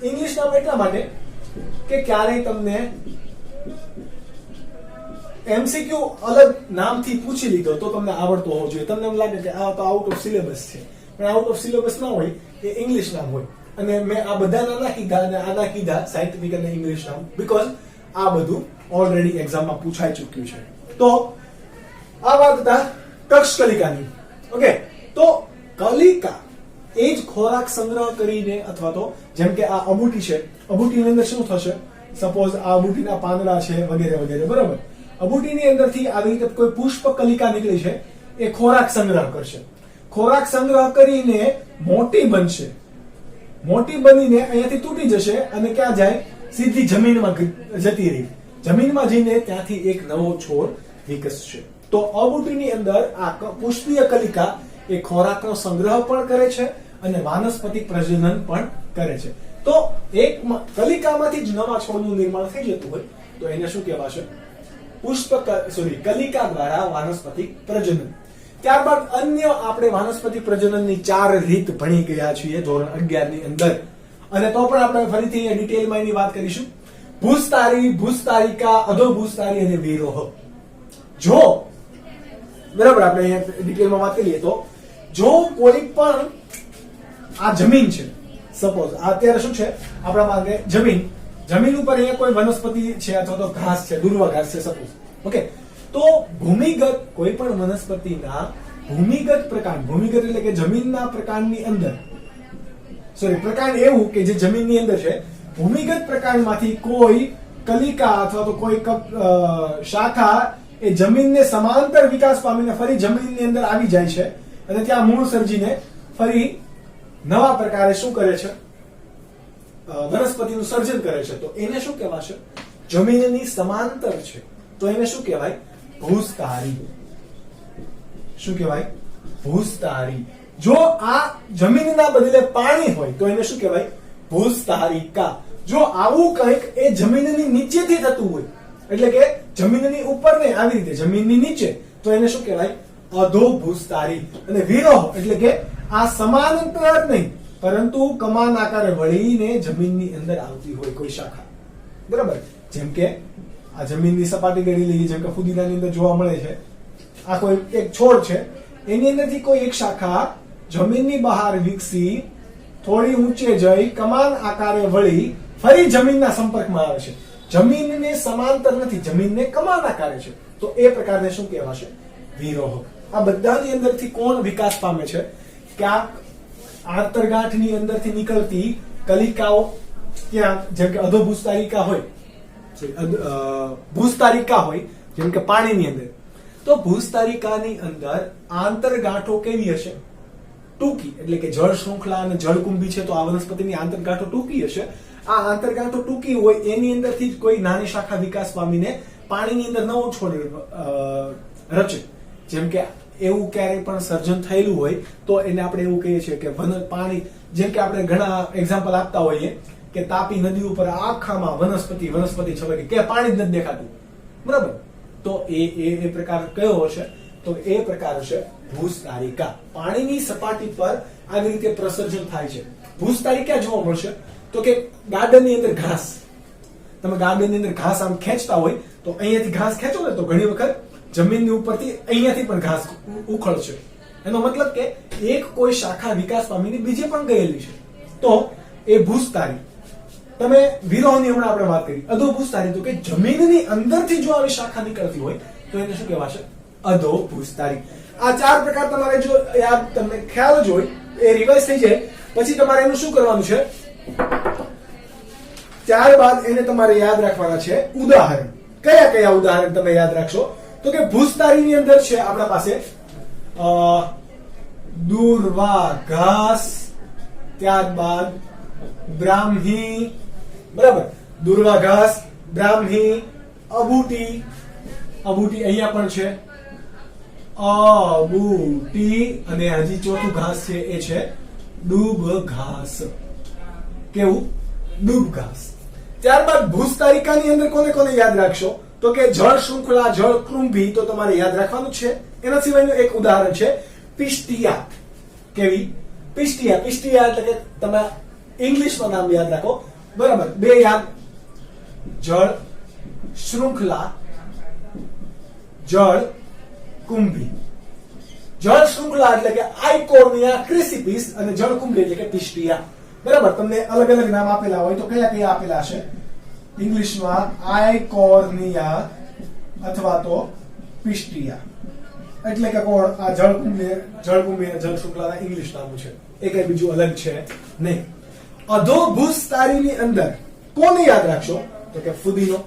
ઇંગ્લિશ નામ એટલા માટે કે ક્યારેય તમને એમસીક્યુ અલગ નામથી પૂછી લીધો તો તમને આવડતો હોવો જોઈએ. તમને એમ લાગે કે આ તો આઉટ ઓફ સિલેબસ છે, પણ આઉટ ઓફ સિલેબસ ના હોય, એ ઇંગ્લિશ નામ હોય. અને મેં આ બધા નાના કીધા અને આના કીધા સાયન્ટિફિક અને ઇંગ્લિશ નામ, બીકોઝ આ બધું ઓલરેડી એક્ઝામમાં પૂછાઈ ચૂક્યું છે. તો આ વાત હતા કક્ષકલિકાની. ઓકે, તો કલિકા એ જ ખોરાક સંગ્રહ કરીને, અથવા તો જેમ કે આ અબૂટી છે, અબૂટીની અંદર શું થશે? સપોઝ આ અબૂટીના પાંદડા છે વગેરે વગેરે. બરાબર. અબૂટીની અંદરથી આવી રીતે કોઈ પુષ્પ કલિકા નીકળી છે, એ ખોરાક સંગ્રહ કરશે. ખોરાક સંગ્રહ કરીને મોટી બનશે. મોટી બનીને અહીંયાથી તૂટી જશે અને ક્યાં જાય? સીધી જમીનમાં જતી રહી. જમીનમાં જઈને ત્યાંથી એક નવો છોડ વિકસશે. તો અબૂટીની અંદર આ પુષ્પીય કલિકા એ ખોરાકનો સંગ્રહ પણ કરે છે અને વાનસ્પતિક પ્રજનન પણ કરે છે. તો એક કલિકામાંથી જ નવા છોડનું નિર્માણ થઈ જતું હોય તો એને શું કહેવાશે? કલિકા દ્વારા વાનસ્પતિક પ્રજનન. ત્યારબાદ અન્ય આપણે વાનસ્પતિક પ્રજનનની 4 રીત ભણી ગયા છીએ ધોરણ 11 ની અંદર, અને તો પણ આપણે ફરીથી ડિટેલમાં એની વાત કરીશું. ભૂસ્તારી, ભૂસ્તારિકા, અધોભૂસ્તારી અને વિરોહ. જો બરાબર આપણે અહીંયા ડિટેલમાં વાત કરીએ તો જો કોઈ પણ આ જમીન છે, સપોઝ અત્યારે શું છે આપણા માટે જમીન ઉપર અહીંયા કોઈ વનસ્પતિ છે અથવા તો ઘાસ છે, દુર્વા ઘાસ છે સપોઝ. ઓકે, તો ભૂમિગત કોઈ પણ વનસ્પતિના ભૂમિગત પ્રકાંડ, ભૂમિગત એટલે કે જમીનના પ્રકાંડની અંદર, સોરી પ્રકાંડ એવું કે જે જમીનની અંદર છે, ભૂમિગત પ્રકાંડમાંથી કોઈ કલિકા અથવા તો કોઈ શાખા એ જમીનને સમાંતર વિકાસ પામીને ફરી જમીનની અંદર આવી જાય છે અને ત્યાં મૂળ સર્જીને ફરી નવા પ્રકારે શું કરે છે? વનસ્પતિનું સર્જન કરે છે. તો એને શું કહેવાશે? જમીનની સમાંતર છે તો એને શું કહેવાય? ભૂસ્તારી. શું કહેવાય? ભૂસ્તારી. જો આ જમીનના બદલે પાણી હોય તો એને શું કહેવાય? ભૂસ્તારિકા. જો આવું કંઈક એ જમીનની નીચેથી થતું હોય, એટલે કે જમીનની ઉપર નહીં, આવી રીતે જમીનની નીચે, તો એને શું કહેવાય? અધોભૂસ્તારી. અને વિરોહ એટલે કે આ સમાંતર જ નહીં પરંતુ કમાન આકારે વળીને જમીનની અંદર આવતી હોય કોઈ શાખા. બરાબર. જેમ કે આ જમીનની સપાટી ગણી લઈએ, જેમ કે ફુદીનાની અંદર જોવા મળે છે. આ કોઈ એક છોડ છે, એની અંદરથી કોઈ એક શાખા જમીનની બહાર વિકસી થોડી ઊંચે જઈ કમાન આકારે વળી ફરી જમીનના સંપર્કમાં આવે છે. જમીનને સમાંતર નથી, જમીનને કમાન આકારે છે, તો એ પ્રકારને શું કહેવાશે? વિરોહ. આ બધાની અંદરથી કોણ વિકાસ પામે છે? ક્યાંક આંતરગાંઠની અંદરથી નીકળતી કલિકાઓ, ક્યાં જેમ કે અધોભૂસ્તારિકા હોય, ભૂસ્તારિકા હોય, જેમ કે પાણીની અંદર, તો ભૂસ્તારિકાની અંદર આંતરગાંઠો કેવી હશે? ટૂંકી. એટલે કે જળ શૃંખલા અને જળકુંભી છે તો આ વનસ્પતિની આંતરગાંઠો ટૂંકી હશે. આ આંતરગાંઠો ટૂંકી હોય એની અંદરથી જ કોઈ નાની શાખા વિકાસ પામીને પાણીની અંદર નવો છોડ રચે. જેમ કે એવું ક્યારેય પણ સર્જન થયેલું હોય તો એને આપણે એવું કહીએ છીએ કે પાણી, જેમ કે આપણે ઘણા એક્ઝામ્પલ આપતા હોઈએ કે તાપી નદી ઉપર આખામાં વનસ્પતિ છવાઈ કે પાણી જ નથી દેખાતું. બરાબર. તો એ પ્રકાર કયો હશે? તો એ પ્રકાર હશે ભૂસ્તારિકા. પાણીની સપાટી પર આવી રીતે પ્રસર્જન થાય છે. ભૂસ્તારિકા જોવા મળશે તો કે ગાર્ડનની અંદર ઘાસ, તમે ગાર્ડનની અંદર ઘાસ આમ ખેંચતા હોય તો અહીંયાથી ઘાસ ખેંચો ને તો ઘણી વખત જમીનની ઉપરથી અહીંયાથી પણ ઘાસ ઉખડશે. એનો મતલબ કે એક કોઈ શાખા વિકાસ પામીને બીજે પણ ગયેલી છે, તો એ ભૂસ્તારી. તમે વિરોહની હમણાં આપણે વાત કરી. અધોભૂસ્તારી તો કે જમીનની અંદરથી જો આવી શાખા નીકળતી હોય તો એને શું કહેવાશે? અધોભૂસ્તારી. આ 4 પ્રકાર તમારે જો યાદ તમને ખ્યાલ જ હોય, એ રિવાઇઝ થઈ જાય પછી તમારે એનું શું કરવાનું છે? ત્યારબાદ એને તમારે યાદ રાખવાના છે ઉદાહરણ. કયા કયા ઉદાહરણ તમે યાદ રાખશો? તો કે ભૂસ્તારીની અંદર છે આપણા પાસે દૂર્વા ઘાસ, ત્યારબાદ બ્રાહ્મી, બરાબર, દૂર્વા ઘાસ, બ્રાહ્મી, અબૂટી, અબૂટી અહીંયા પણ છે, અબૂટી, અને હજી ચોથું ઘાસ છે એ છે દૂબ ઘાસ. કેવું? દૂબ ઘાસ. ત્યારબાદ ભૂસ્તારિકાની અંદર કોને કોને યાદ રાખશો? તો કે જળ શૃંખલા, જળ કૃંભી, તો તમારે યાદ રાખવાનું છે. એના સિવાયનું એક ઉદાહરણ છે પિસ્ટિયા. કેવી? પિસ્ટિયા. પિસ્ટિયા એટલે કે તમે ઇંગ્લિશમાં નામ યાદ રાખો, બરાબર, 2 યાદ, જળ શૃંખલા, જળ કુંભી. જળ શૃંખલા એટલે કે આઇકોર્નિયા ક્રિસિપિસ, અને જળ કુંભી એટલે કે પિસ્ટિયા. બરાબર, તમને અલગ અલગ નામ આપેલા હોય તો કયા કયા આપેલા હશે? ઇંગ્લિશમાં આઇકોર્નિયા અથવા તો પિસ્ટિયા. એટલે કે કોણ? આ જળકુંભી અને જળ શૃંખલાના ઇંગ્લિશ નામો છે, એ કઈ બીજું અલગ છે નહીં. અધોભૂસ્તારીની અંદર કોને યાદ રાખશો? તો કે ફુદીનો.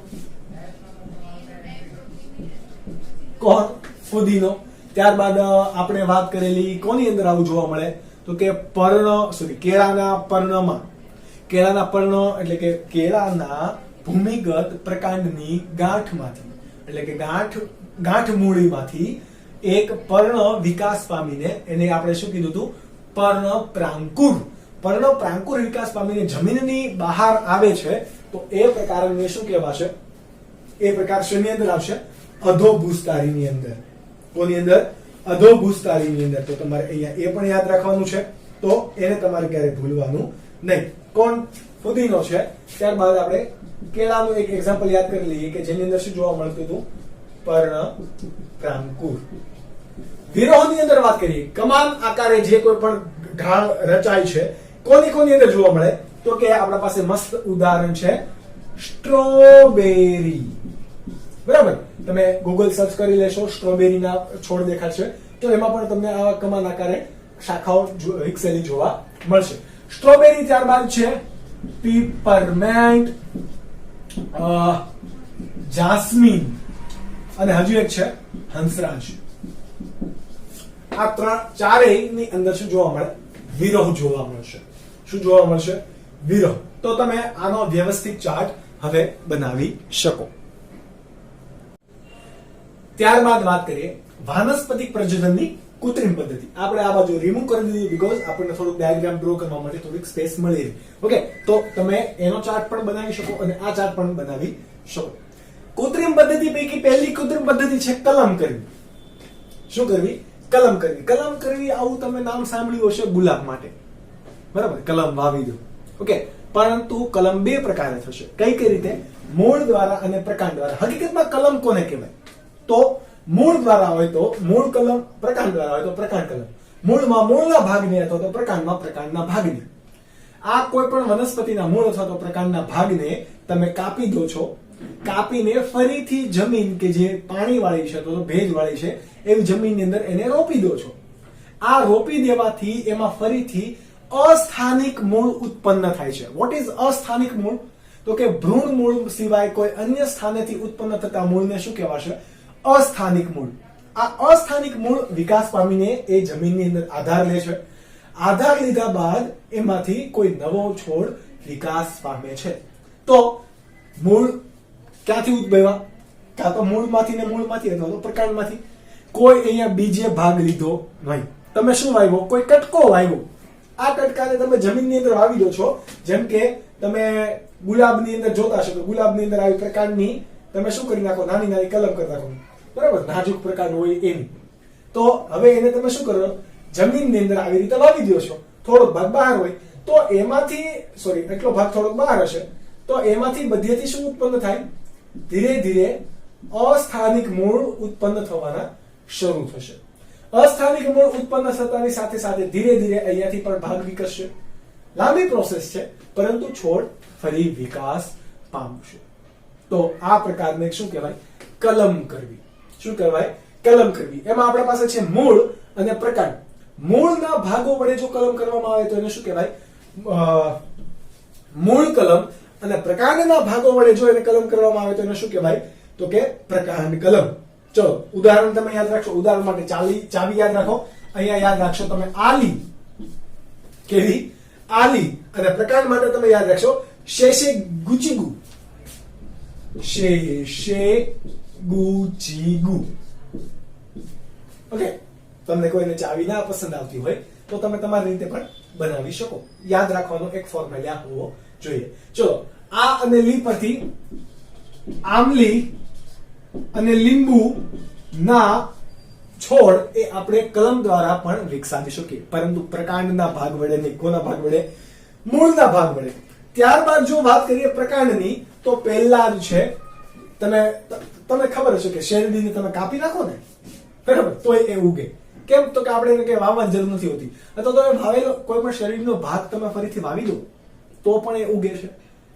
કોણ? ફુદીનો. ત્યારબાદ આપણે વાત કરેલી કોની અંદર આવું જોવા મળે? તો કે કેળાના પર્ણમાં. કેળાના પર્ણ એટલે કે કેળાના ભૂમિગત પ્રકાંડની ગાંઠમાંથી, એટલે કે ગાંઠ મૂળીમાંથી એક પર્ણ વિકાસ પામીને એને આપણે શું કીધું હતું? પર્ણપ્રાંકુર. પર્ણપ્રાંકુર વિકાસ પામીને જમીનની બહાર આવે છે, તો એ પ્રકારને શું કહેવાશે? એ પ્રકાર શેની અંદર આવશે? અધોભૂસ્તારીની અંદર. કોની અંદર? અધોભૂસ્તારીની અંદર. તો તમારે અહીંયા એ પણ યાદ રાખવાનું છે, તો એને તમારે ક્યારે ભૂલવાનું નહીં. કોણ? ફુદીનો છે. ત્યારબાદ આપણે કેળાનું એક એક્ઝામ્પલ યાદ કરી લઈએ કે જેની અંદર શું જોવા મળતું હતું? પર્ણપ્રાંકુર. વિરોહની અંદર વાત કરીએ, કમાન આકારે જે કોઈ પણ ઢાળ રચાય છે, કોની અંદર જોવા મળે? તો કે આપણા પાસે મસ્ત ઉદાહરણ છે સ્ટ્રોબેરી. બરાબર, તમે ગૂગલ સર્ચ કરી લેશો, સ્ટ્રોબેરીના છોડ દેખાશે, તો એમાં પણ તમને આવા કમાન આકારે શાખાઓ વિકસેલી જોવા મળશે. સ્ટ્રોબેરી. ત્યારબાદ છે પીપરમેન્ટ, જાસ્મીન, અને હજુ એક છે હંસરાજ. આ 4 ની અંદર શું જોવા મળે? વિરહ જોવા મળશે. શું જોવા મળશે? વિરહ. તો તમે આનો વ્યવસ્થિત ચાર્ટ હવે બનાવી શકો. ત્યારબાદ વાત કરીએ વાનસ્પતિક પ્રજનનની કૃત્રિમ પદ્ધતિ. આપણે આ બાજુ રિમૂવ કરી દીધી બીકોઝ આપણને થોડુંક ડાયાગ્રામ ડ્રો કરવા માટે થોડીક સ્પેસ મળી રહી. ઓકે, તો તમે એનો ચાર્ટ પણ બનાવી શકો અને આ ચાર્ટ પણ બનાવી શકો. કૃત્રિમ પદ્ધતિ પૈકી પહેલી કૃત્રિમ પદ્ધતિ છે કલમ કરવી. શું કરવી? કલમ કરવી. કલમ કરવી, આવું તમે નામ સાંભળ્યું હશે ગુલાબ માટે, બરાબર, કલમ વાવી દો. ઓકે, પરંતુ કલમ 2 પ્રકારે થશે. કઈ રીતે? મૂળ દ્વારા અને પ્રકાંડ દ્વારા. હકીકતમાં કલમ કોને કહેવાય? તો મૂળ દ્વારા હોય તો મૂળ કલમ, પ્રકાંડ દ્વારા હોય તો પ્રકાંડ કલમ. મૂળમાં મૂળના ભાગને અથવા તો પ્રકાંડમાં પ્રકાંડના ભાગને. આ કોઈ પણ વનસ્પતિના મૂળ અથવા તો પ્રકાંડના ભાગને તમે કાપી દો છો. કાપીને ફરીથી જમીન કે જે પાણીવાળી છે અથવા તો ભેજવાળી છે એવી જમીનની અંદર એને રોપી દો છો. આ રોપી દેવાથી એમાં ફરીથી અસ્થાનિક મૂળ ઉત્પન્ન થાય છે. વોટ ઇઝ અસ્થાનિક મૂળ? તો કે ભ્રૂણ મૂળ સિવાય કોઈ અન્ય સ્થાનેથી ઉત્પન્ન થતા મૂળને શું કહેવાશે? અસ્થાનિક મૂળ. આ અસ્થાનિક મૂળ વિકાસ પામીને એ જમીનની અંદર આધાર લે છે. આધાર લીધા બાદ એમાંથી કોઈ નવો છોડ વિકાસ પામે છે. તો મૂળ ક્યાંથી ઉદ્ભવ્યા? કાં તો મૂળમાંથી ને મૂળમાંથી અથવા તો પ્રકાંડમાંથી. કોઈ અહીંયા બીજે ભાગ લીધો નહીં. તમે શું વાવ્યો? કોઈ કટકો વાવ્યો. આ કટકાને તમે જમીનની અંદર વાવી દો છો. જેમ કે તમે ગુલાબની અંદર જોતા છો તો ગુલાબની અંદર આવી પ્રકારની તમે શું કરી નાખો? નાની નાની કલમ કરી નાખો, બરાબર, નાજુક પ્રકાર હોય એની. તો હવે એને તમે શું કરો? જમીનની અંદર આવી રીતે વાવી દો છો. થોડોક ભાગ બહાર હોય તો એમાંથી, સોરી, એટલો ભાગ થોડોક બહાર હશે તો એમાંથી બધેથી શું ઉત્પન્ન થાય? ધીરે ધીરે અસ્થાનિક મૂળ ઉત્પન્ન થવાના શરૂ થશે. અસ્થાનિક મૂળ ઉત્પન્ન થતાની સાથે સાથે ધીરે ધીરે અહીંયાથી પણ ભાગ વિકસશે. લાંબી પ્રોસેસ છે, પરંતુ છોડ ફરી વિકાસ પામશે. તો આ પ્રકારને શું કહેવાય? કલમ કરવી. શું કહેવાય? કલમ કરવી. એમાં આપણા પાસે છે મૂળ અને પ્રકાંડ. મૂળના ભાગો વડે જો કલમ કરવામાં આવે તો એને શું કહેવાય? મૂળ કલમ. અને પ્રકાંડના ભાગો વડે જો એને કલમ કરવામાં આવે તો એને શું કહેવાય? તો કે પ્રકાંડ કલમ. ચલો ઉદાહરણ તમે યાદ રાખશો. ઉદાહરણ માટે ચાવી યાદ રાખો. અહીંયા યાદ રાખશો તમે આલી. કેવી? આલી. અને પ્રકાંડ માટે તમે યાદ રાખશો શેષે ગુચીગુ. શેષે ગુચીગુ. ઓકે, તમને કોઈને ચાવી ના પસંદ આવતી હોય તો તમે તમારી રીતે પણ બનાવી શકો. યાદ રાખવાનો એક ફોર્મ્યુલા હોવો જોઈએ. ચલો આ અને લી પરથી આમલી અને લીંબુ ના છોડ એ આપણે કલમ દ્વારા પણ વિકસાવી શકીએ, પરંતુ પ્રકાંડના ભાગ વડે નહીં. કોના ભાગ વડે? મૂળના ભાગ વડે. ત્યારબાદ જો વાત કરીએ પ્રકાંડની તો પહેલા જ છે તમને ખબર હશે કે શેરડીને તમે કાપી નાખો ને, બરાબર, તો એ ઉગે. કેમ? તો કે આપણે એને કઈ વાવવાની જરૂર નથી હોતી. અથવા તો વાવેલો કોઈ પણ શેરડીનો ભાગ તમે ફરીથી વાવી દો તો પણ એ ઉગે છે.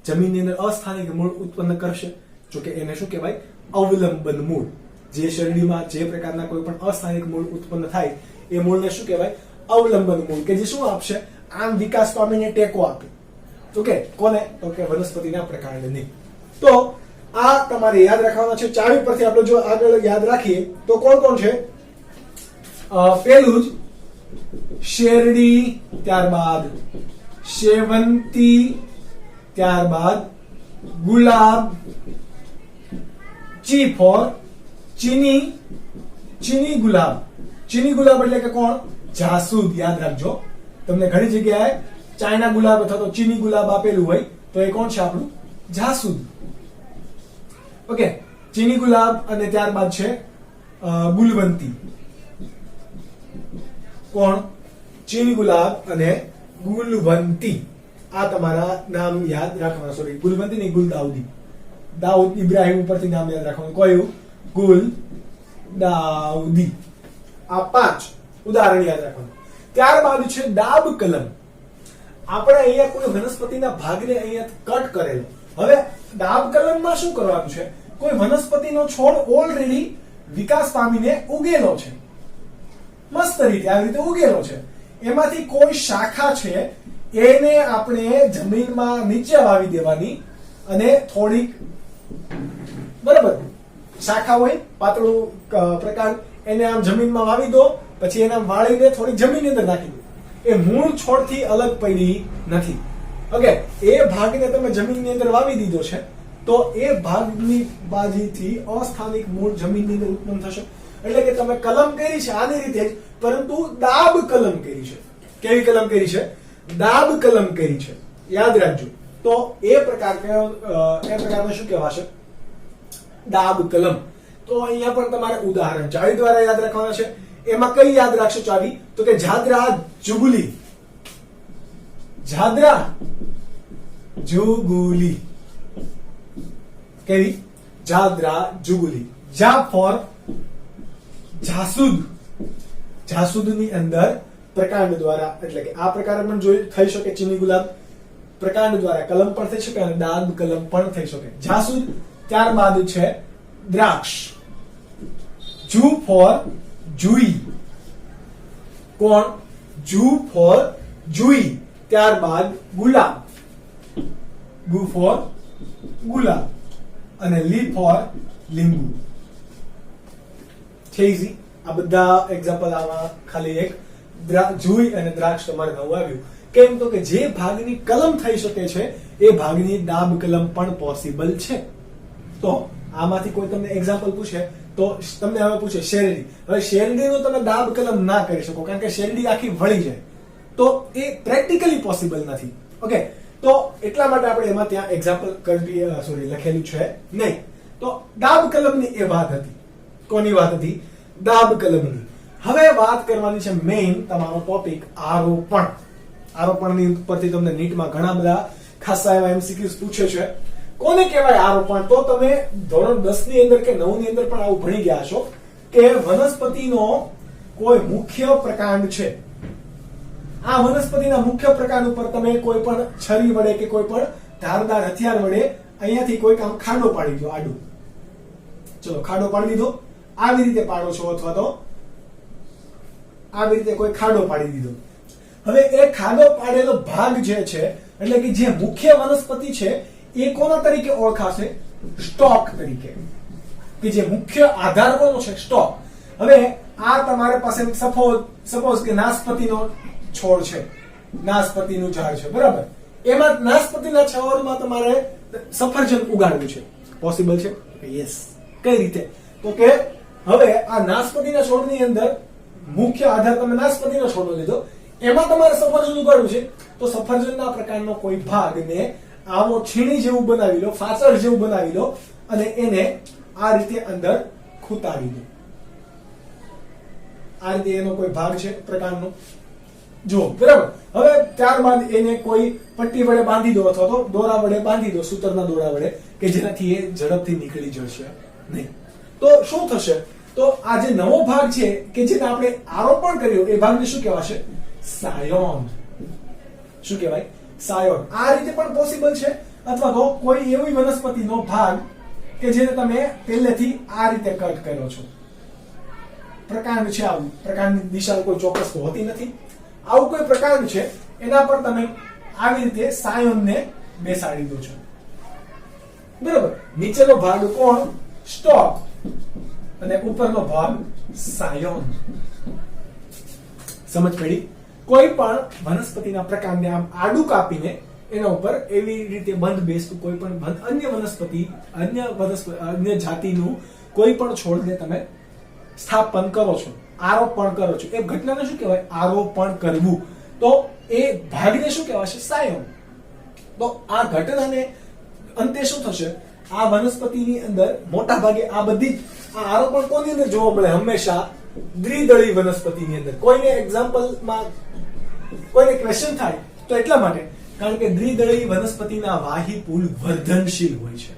જમીનની અંદર અસ્થાનિક મૂળ ઉત્પન્ન કરશે. જો કે એને શું કહેવાય? અવલંબન મૂળ. જે શેરડીમાં જે પ્રકારના કોઈ પણ અસ્થાનિક મૂળ ઉત્પન્ન થાય એ મૂળને શું કહેવાય? અવલંબન મૂળ. કે જે શું આપશે? આમ વિકાસ પામીને ટેકો આપે. ઓકે, કોને? તો કે વનસ્પતિના પ્રકાંડને. તો આ તમારે યાદ રાખવાના છે. ચાવી પરથી આપણે જો આગળ યાદ રાખીએ તો કોણ કોણ છે? પેલું જ શેરડી, ત્યારબાદ સેવંતી, ત્યારબાદ ગુલાબ, ચી ફોર ચીની ગુલાબ. ચીની ગુલાબ એટલે કે કોણ? જાસૂદ. યાદ રાખજો, તમને ઘણી જગ્યાએ ચાઇના ગુલાબ અથવા તો ચીની ગુલાબ આપેલું હોય તો એ કોણ છે? આપણું જાસૂદ. ઓકે, ચીની ગુલાબ. અને ત્યારબાદ છે ગુલવંતી. કોણ? ચીની ગુલાબ અને ગુલવંતી. આ તમારા નામ યાદ રાખવાના. સોરી, ગુલવંતી નહીં, ગુલદાઉદી. દાઉદ ઇબ્રાહિમ ઉપરથી નામ યાદ રાખવાનું. કયું? ગુલદાઉદી. આ 5 ઉદાહરણ યાદ રાખવાનું. ત્યારબાદ છે ડાબ કલમ. આપણે અહીંયા કોઈ વનસ્પતિના ભાગને અહીંયા કટ કરેલો. હવે ડાબ કલમમાં શું કરવાનું છે? કોઈ વનસ્પતિનો છોડ ઓલરેડી વિકાસ પામીને ઉગેલો છે, મસ્ત રીતે આવી રીતે ઉગેલો છે. એમાંથી કોઈ શાખા છે એને આપણે જમીનમાં નીચે વાવી દેવાની અને થોડીક, બરાબર, શાખા હોય પાતળું પ્રકાંડ, એને આમ જમીનમાં વાવી દો. પછી એને વાળીને થોડીક જમીનની અંદર નાખી દો. એ મૂળ છોડથી અલગ પડી નથી. ઓકે, એ ભાગને તમે જમીનની અંદર વાવી દીધો છે તો એ ભાગની બાજુથી અસ્થાનિક મૂળ જમીનની અંદર ઉત્પન્ન થશે. એટલે કે તમે કલમ કરી છે આની રીતે જ, પરંતુ દાબ કલમ કરી છે. કેવી કલમ કરી છે? દાબ કલમ કરી છે. યાદ રાખજો. તો એ પ્રકારને શું કહેવાશે? દાબ કલમ. તો અહીંયા પણ તમારે ઉદાહરણ ચાવી દ્વારા યાદ રાખવાના છે. એમાં કઈ યાદ રાખશો ચાવી? તો કે જાદરા જુગુલી. જાદરા જુગુલી. કેવી? જાદરા જુગુલી. જા ફોર જાસૂદ. જાસૂદની અંદર પ્રકાંડ દ્વારા, એટલે કે આ પ્રકારે પણ જોઈ થઈ શકે. ચીની ગુલાબ પ્રકાંડ દ્વારા કલમ પણ થઈ શકે અને દાબ કલમ પણ થઈ શકે. જાસૂદ. ત્યારબાદ છે દ્રાક્ષ. જુ ફોર જુઈ. કોણ? જુ ફોર જુઈ. ત્યારબાદ ગુલાબ. ગુ ફોર ગુલાબ. અને લી ફોર લીંબુ. છે ઈઝી. આ બધા એક્ઝામ્પલ આમાં ખાલી એક જુઈ અને દ્રાક્ષ તમારે નવું આવ્યું. કેમ? તો કે જે ભાગની કલમ થઈ શકે છે એ ભાગની દાબ કલમ પણ પોસિબલ છે. તો આમાંથી કોઈ તમને એક્ઝામ્પલ પૂછે તો તમને હવે પૂછે શેરડી. હવે શેરડીનો તમે દાબ કલમ ના કરી શકો કારણ કે શેરડી આખી વળી જાય, તો એ પ્રેક્ટિકલી પોસિબલ નથી. ઓકે, તો એટલા માટે આપણે એમાં ત્યાં એક્ઝામ્પલ લખેલું છે નહીં. તો દાબ કલમની એ વાત હતી. કોની વાત હતી? દાબ કલમની. હવે વાત કરવાની છે મેઇન તમારો ટોપિક આરોપણ. આરોપણની ઉપરથી તમને નીટમાં ઘણા બધા ખાસા એવા એમસીક્યુઝ પૂછે છે. કોને કહેવાય આરોપણ? તો તમે ધોરણ 10 ની અંદર કે 9 ની અંદર પણ આવું ભણી ગયા છો કે વનસ્પતિનો કોઈ મુખ્ય પ્રકાંડ છે. આ વનસ્પતિના મુખ્ય પ્રકાંડ ઉપર તમે કોઈ પણ છરી વડે કે કોઈ પણ ધારદાર હથિયાર વડે અહીંયાથી કોઈ કામ ખાડો પાડી દો. આડું, ચલો ખાડો પાડી દીધો. આવી રીતે પાડો છો અથવા તો આવી રીતે કોઈ ખાડો પાડી દીધો. હવે એ ખાડો પાડેલો ભાગ જે છે એટલે કે જે મુખ્ય વનસ્પતિ છે એ કોના તરીકે ઓળખાશે? સ્ટોક તરીકે, કે જે મુખ્ય આધાર કોનો છે? સ્ટોક. હવે આ તમારી પાસે સપોઝ કે નાશપતિનો છોડ છે, નાશપતિનું ઝાડ છે, બરાબર. એમાં નાશપતિના છોડમાં તમારે સફરજન ઉગાડવું છે. પોસિબલ છે? યસ. કઈ રીતે? તો કે હવે આ નાશપતિના છોડની અંદર મુખ્ય આધાર તમે નાશપતિનો છોડ લીધો, એમાં તમારે સફરજન ઉગાડવું છે, તો સફરજનના પ્રકારનો કોઈ ભાગને આવો છીણી જેવું બનાવી લો, ફાસળ જેવું બનાવી લો અને એને આ રીતે અંદર ખૂતાવી દો. આ રીતે એનો કોઈ ભાગ છે પ્રકારનો, જો બરાબર. હવે ત્યારબાદ એને કોઈ પટ્ટી વડે બાંધી દો અથવા તો દોરા વડે બાંધી દો, સૂતરના દોરા વડે, કે જેનાથી એ ઝડપથી નીકળી જશે નહીં. તો શું થશે? તો આ જે નવો ભાગ છે કે જેને આપણે આરોપણ કર્યું એ ભાગને શું કહેવાશે? સાયોન. શું કહેવાય? સાયોન. આ રીતે પણ પોસિબલ છે. અથવા તો કોઈ એવી વનસ્પતિનો ભાગ કે જેને તમે પહેલેથી આ રીતે કટ કર્યો છો, પ્રકાંડ છે, આવું પ્રકાંડની દિશા કોઈ ચોક્કસ હોતી નથી, આવું કોઈ પ્રકાંડ છે, એના પર તમે આવી રીતે સાયોનને બેસાડી દો છો, બરાબર. નીચેનો ભાગ કોણ? સ્ટોક, અને ઉપરનો ભાગ સાયોન. સમજ પડી? કોઈ પણ વનસ્પતિના પ્રકારને આમ આડું કાપીને એના ઉપર એવી રીતે બંધ બેસતું કોઈ પણ અન્ય વનસ્પતિ અન્ય જાતિનું કોઈ પણ છોડને તમે સ્થાપન કરો છો, આરોપણ કરો છો, એ ઘટનાને શું કહેવાય? આરોપણ કરવું. તો એ ભાગને શું કહેવાશે? સાયોન. તો આ ઘટનાને અંતે શું થશે? આ વનસ્પતિની અંદર મોટા ભાગે આ બધી આ આરોપણ કોની અંદર જોવા મળે? હંમેશા દ્વિદળી વનસ્પતિની અંદર. કોઈને એક્ઝામ્પલમાં કોઈને ક્વેશ્ચન થાય તો એટલા માટે કારણ કે દ્વિદળી વનસ્પતિના વાહી પુલ વર્ધનશીલ હોય છે.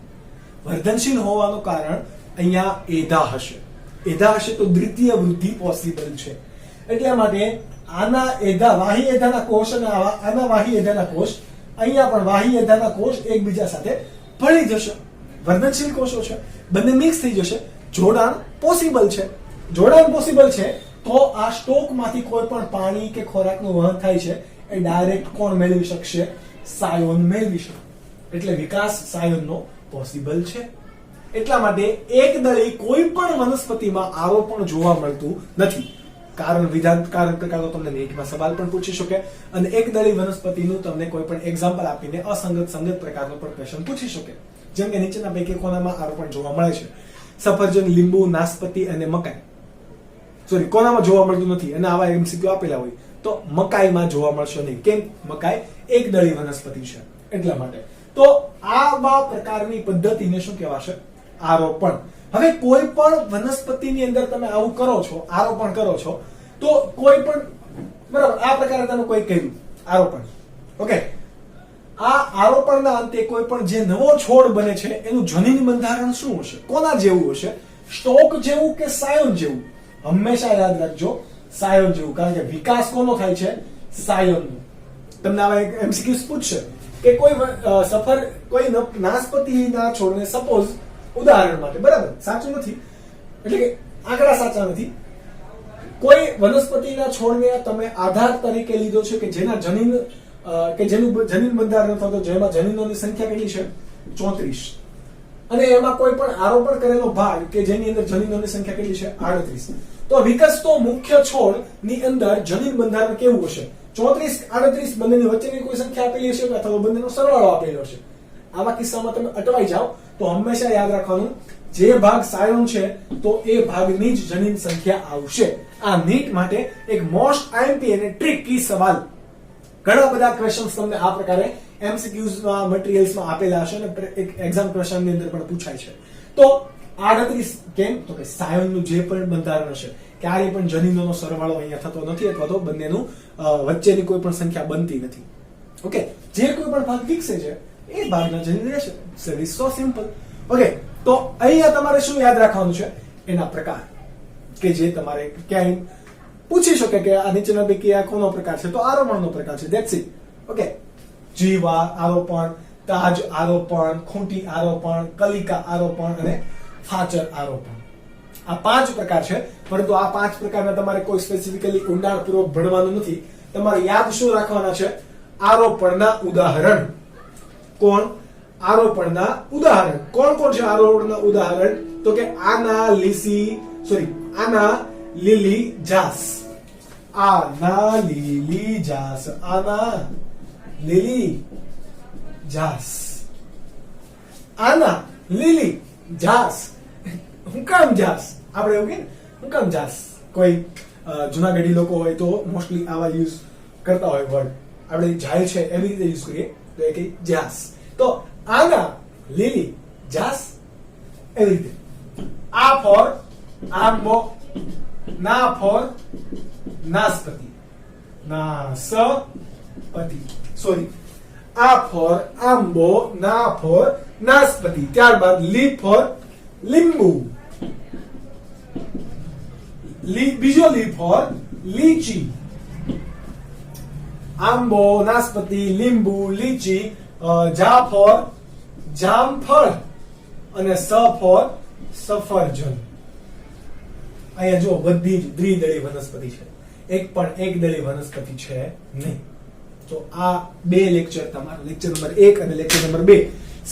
વર્ધનશીલ હોવાનું કારણ અહીંયા એધા હશે. એધા હશે તો દ્વિતીય વૃદ્ધિ પોસિબલ છે. એટલા માટે આના એધા, વાહી એધાના કોષ અને આના વાહી એધાના કોષ, અહીંયા પણ વાહી એધાના કોષ એકબીજા સાથે ભળી જશે. વર્ધનશીલ કોષો છે, બંને મિક્સ થઈ જશે. જોડાણ પોસિબલ છે. જોડાણ પોસિબલ છે તો આ સ્ટોકમાંથી કોઈ પણ પાણી કે ખોરાકનું વહન થાય છે એ ડાયરેક્ટ કોણ મેળવી શકશે? સાયોન મેળવી શકે. એટલે વિકાસ સાયોનનો પોસિબલ છે. એટલા માટે એકદળી કોઈ પણ વનસ્પતિમાં આરોપણ જોવા મળતું નથી. કારણ પ્રકારનો તમને નેટમાં સવાલ પણ પૂછી શકે અને એકદળી વનસ્પતિનું તમને કોઈ પણ એક્ઝામ્પલ આપીને સંગત પ્રકારનો પણ ક્વેશ્ચન પૂછી શકે. જેમ કે નીચેના પૈકી કોનામાં આરોપણ જોવા મળે છે? સફરજન, લીંબુ, નાશપતિ અને મકાઈ. સોરી, કોનામાં જોવા મળતું નથી અને આવા એમસીક્યુ આપેલા હોય તો મકાઈમાં જોવા મળશે નહીં. કેમ? મકાઈ એકદળી વનસ્પતિ છે એટલા માટે. તો આવા પ્રકારની પદ્ધતિને શું કહેવાશે? આરોપણ. હવે કોઈ પણ વનસ્પતિની અંદર તમે આવું કરો છો, આરોપણ કરો છો, તો કોઈ પણ બરાબર આ પ્રકારે તમે કોઈ કર્યું આરોપણ, ઓકે. આ આરોપણના અંતે કોઈ પણ જે નવો છોડ બને છે એનું જનીન બંધારણ શું હશે? કોના જેવું હશે? સ્ટોક જેવું કે સાયોન જેવું? હંમેશા યાદ રાખજો સાયોન જેવું, કારણ કે વિકાસ કોનો થાય છે? સાયોનનો. તમને આવા એક એમસીક્યુઝ પૂછશે કે કોઈ નાશપતિના છોડને સપોઝ ઉદાહરણ માટે, બરાબર, સાચું નથી એટલે કે આંકડા સાચા નથી, કોઈ વનસ્પતિના છોડને તમે આધાર તરીકે લીધો છે કે જેના જનીન કે જેનું જનીન બંધારણ અથવા તો જેમાં જનીનોની સંખ્યા કેટલી છે? 34. અને એમાં કોઈ પણ આરોપણ કરેલો ભાગ કે જેની અંદર જનીનોની સંખ્યા કેટલી છે? 38. તો વિકસતો મુખ્ય છોડ ની અંદર જનીન બંધારણ કેવું હશે? 34, 38 બંનેની વચ્ચેની કોઈ સંખ્યા આપેલી હશે અથવા બંનેનો સરવાળો આપેલો હશે. આવા કિસ્સામાં તમે અટવાઈ જાઓ તો હંમેશા યાદ રાખવાનું જે ભાગ સાયોન છે તો એ ભાગની જ જનીન સંખ્યા આવશે. આ નીટ માટે એક મોસ્ટ આઈએમપી અને ટ્રિકી સવાલ. ઘણા બધા ક્વેશ્ચન્સ તમને આ પ્રકારે એમસીક્યુઝમાં મટીરીયલ્સમાં આપેલા હશે અને એક એક્ઝામ ક્વેશ્ચનની અંદર પણ પૂછાય છે. તો 38 કેમ? તો કે સાયોનનું જે પણ બંધારણ હશે ક્યારેય પણ જનીનોનો સરવાળો અહીંયા થતો નથી અથવા તો બંનેનું વચ્ચેની કોઈ પણ સંખ્યા બનતી નથી. ઓકે, જે કોઈ પણ ભાગ વિકસે છે એ ભાગના જનીન રહેશે. So it is so simple. Okay, તો અહીંયા તમારે શું યાદ રાખવાનું છે? એના પ્રકાર કે જે તમારે ક્યાંય પૂછી શકે કે આ નીચેના પૈકી આ કોનો પ્રકાર છે? તો આરોપણનો પ્રકાર છે. That's it. ઓકે, જીવા આરોપણ, તાજ આરોપણ, ખૂંટી આરોપણ, કલિકા આરોપણ અને ફાચર આરોપણ. આ 5 પ્રકાર છે, પરંતુ આ 5 પ્રકારના તમારે કોઈ સ્પેસિફિકલી ઊંડાણપૂર્વક ભણવાનું નથી. તમારે યાદ શું રાખવાના છે? આરોપણના ઉદાહરણ. કોણ? આરોપણના ઉદાહરણ. કોણ કોણ છે આરોપણના ઉદાહરણ? તો કે આના લીલી જાસ. આના લીલી જાસ. આના લીલી જાસ. આના લીલી જાસ. હું કામ જાસ? આપણે એવું કે હું કામ જાસ? કોઈ જુનાગઢી લોકો હોય તો મોસ્ટલી આવા યુઝ કરતા હોય વર્ડ. આપણે જાય છે એવી રીતે યુઝ કરીએ તો એ કે જાસ. તો આના લીલી જાસ એવી રીતે. આ ફોર આંબો, ના ફોર નાસપતિ. નાસપતિ, સોરી. આ ફોર આંબો, ના ફોર નાસપતિ. ત્યારબાદ લી ફોર લીંબુ. બીજો લી ફોર લીચી. આંબો, નાસપતિ, લીંબુ, લીચી. જા ફોર જામફળ અને સ ફોર સફરજન. અહીંયા જો બધી જ દ્વિદળી વનસ્પતિ છે, એક પણ એકદળી વનસ્પતિ છે નહીં. તો આ બે લેક્ચર તમારા લેક્ચર નંબર 1 અને lecture number 2,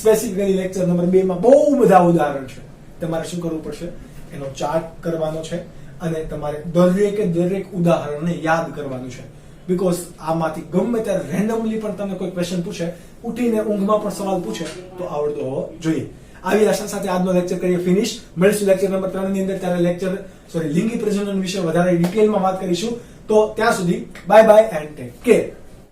specifically lecture number 2 માં બહુ બધા ઉદાહરણ છે. તમારે શું કરવું પડશે? એનો ચાર્ટ કરવાનો છે અને તમારે દરેક ઉદાહરણને યાદ કરવાનું છે. બીકોઝ આમાંથી ગમે ત્યારે રેન્ડમલી પણ તમને કોઈ ક્વેશ્ચન પૂછે, ઉઠીને ઊંઘમાં પણ સવાલ પૂછે તો આવડતો હોવો જોઈએ. આવી આશા સાથે આજનો લેક્ચર કરીએ ફિનિશ. મળીશું લેક્ચર નંબર 3 ની અંદર. ત્યારે લિંગી પ્રજનન વિશે વધારે ડિટેલમાં વાત કરીશું. તો ત્યાં સુધી bye bye and take care.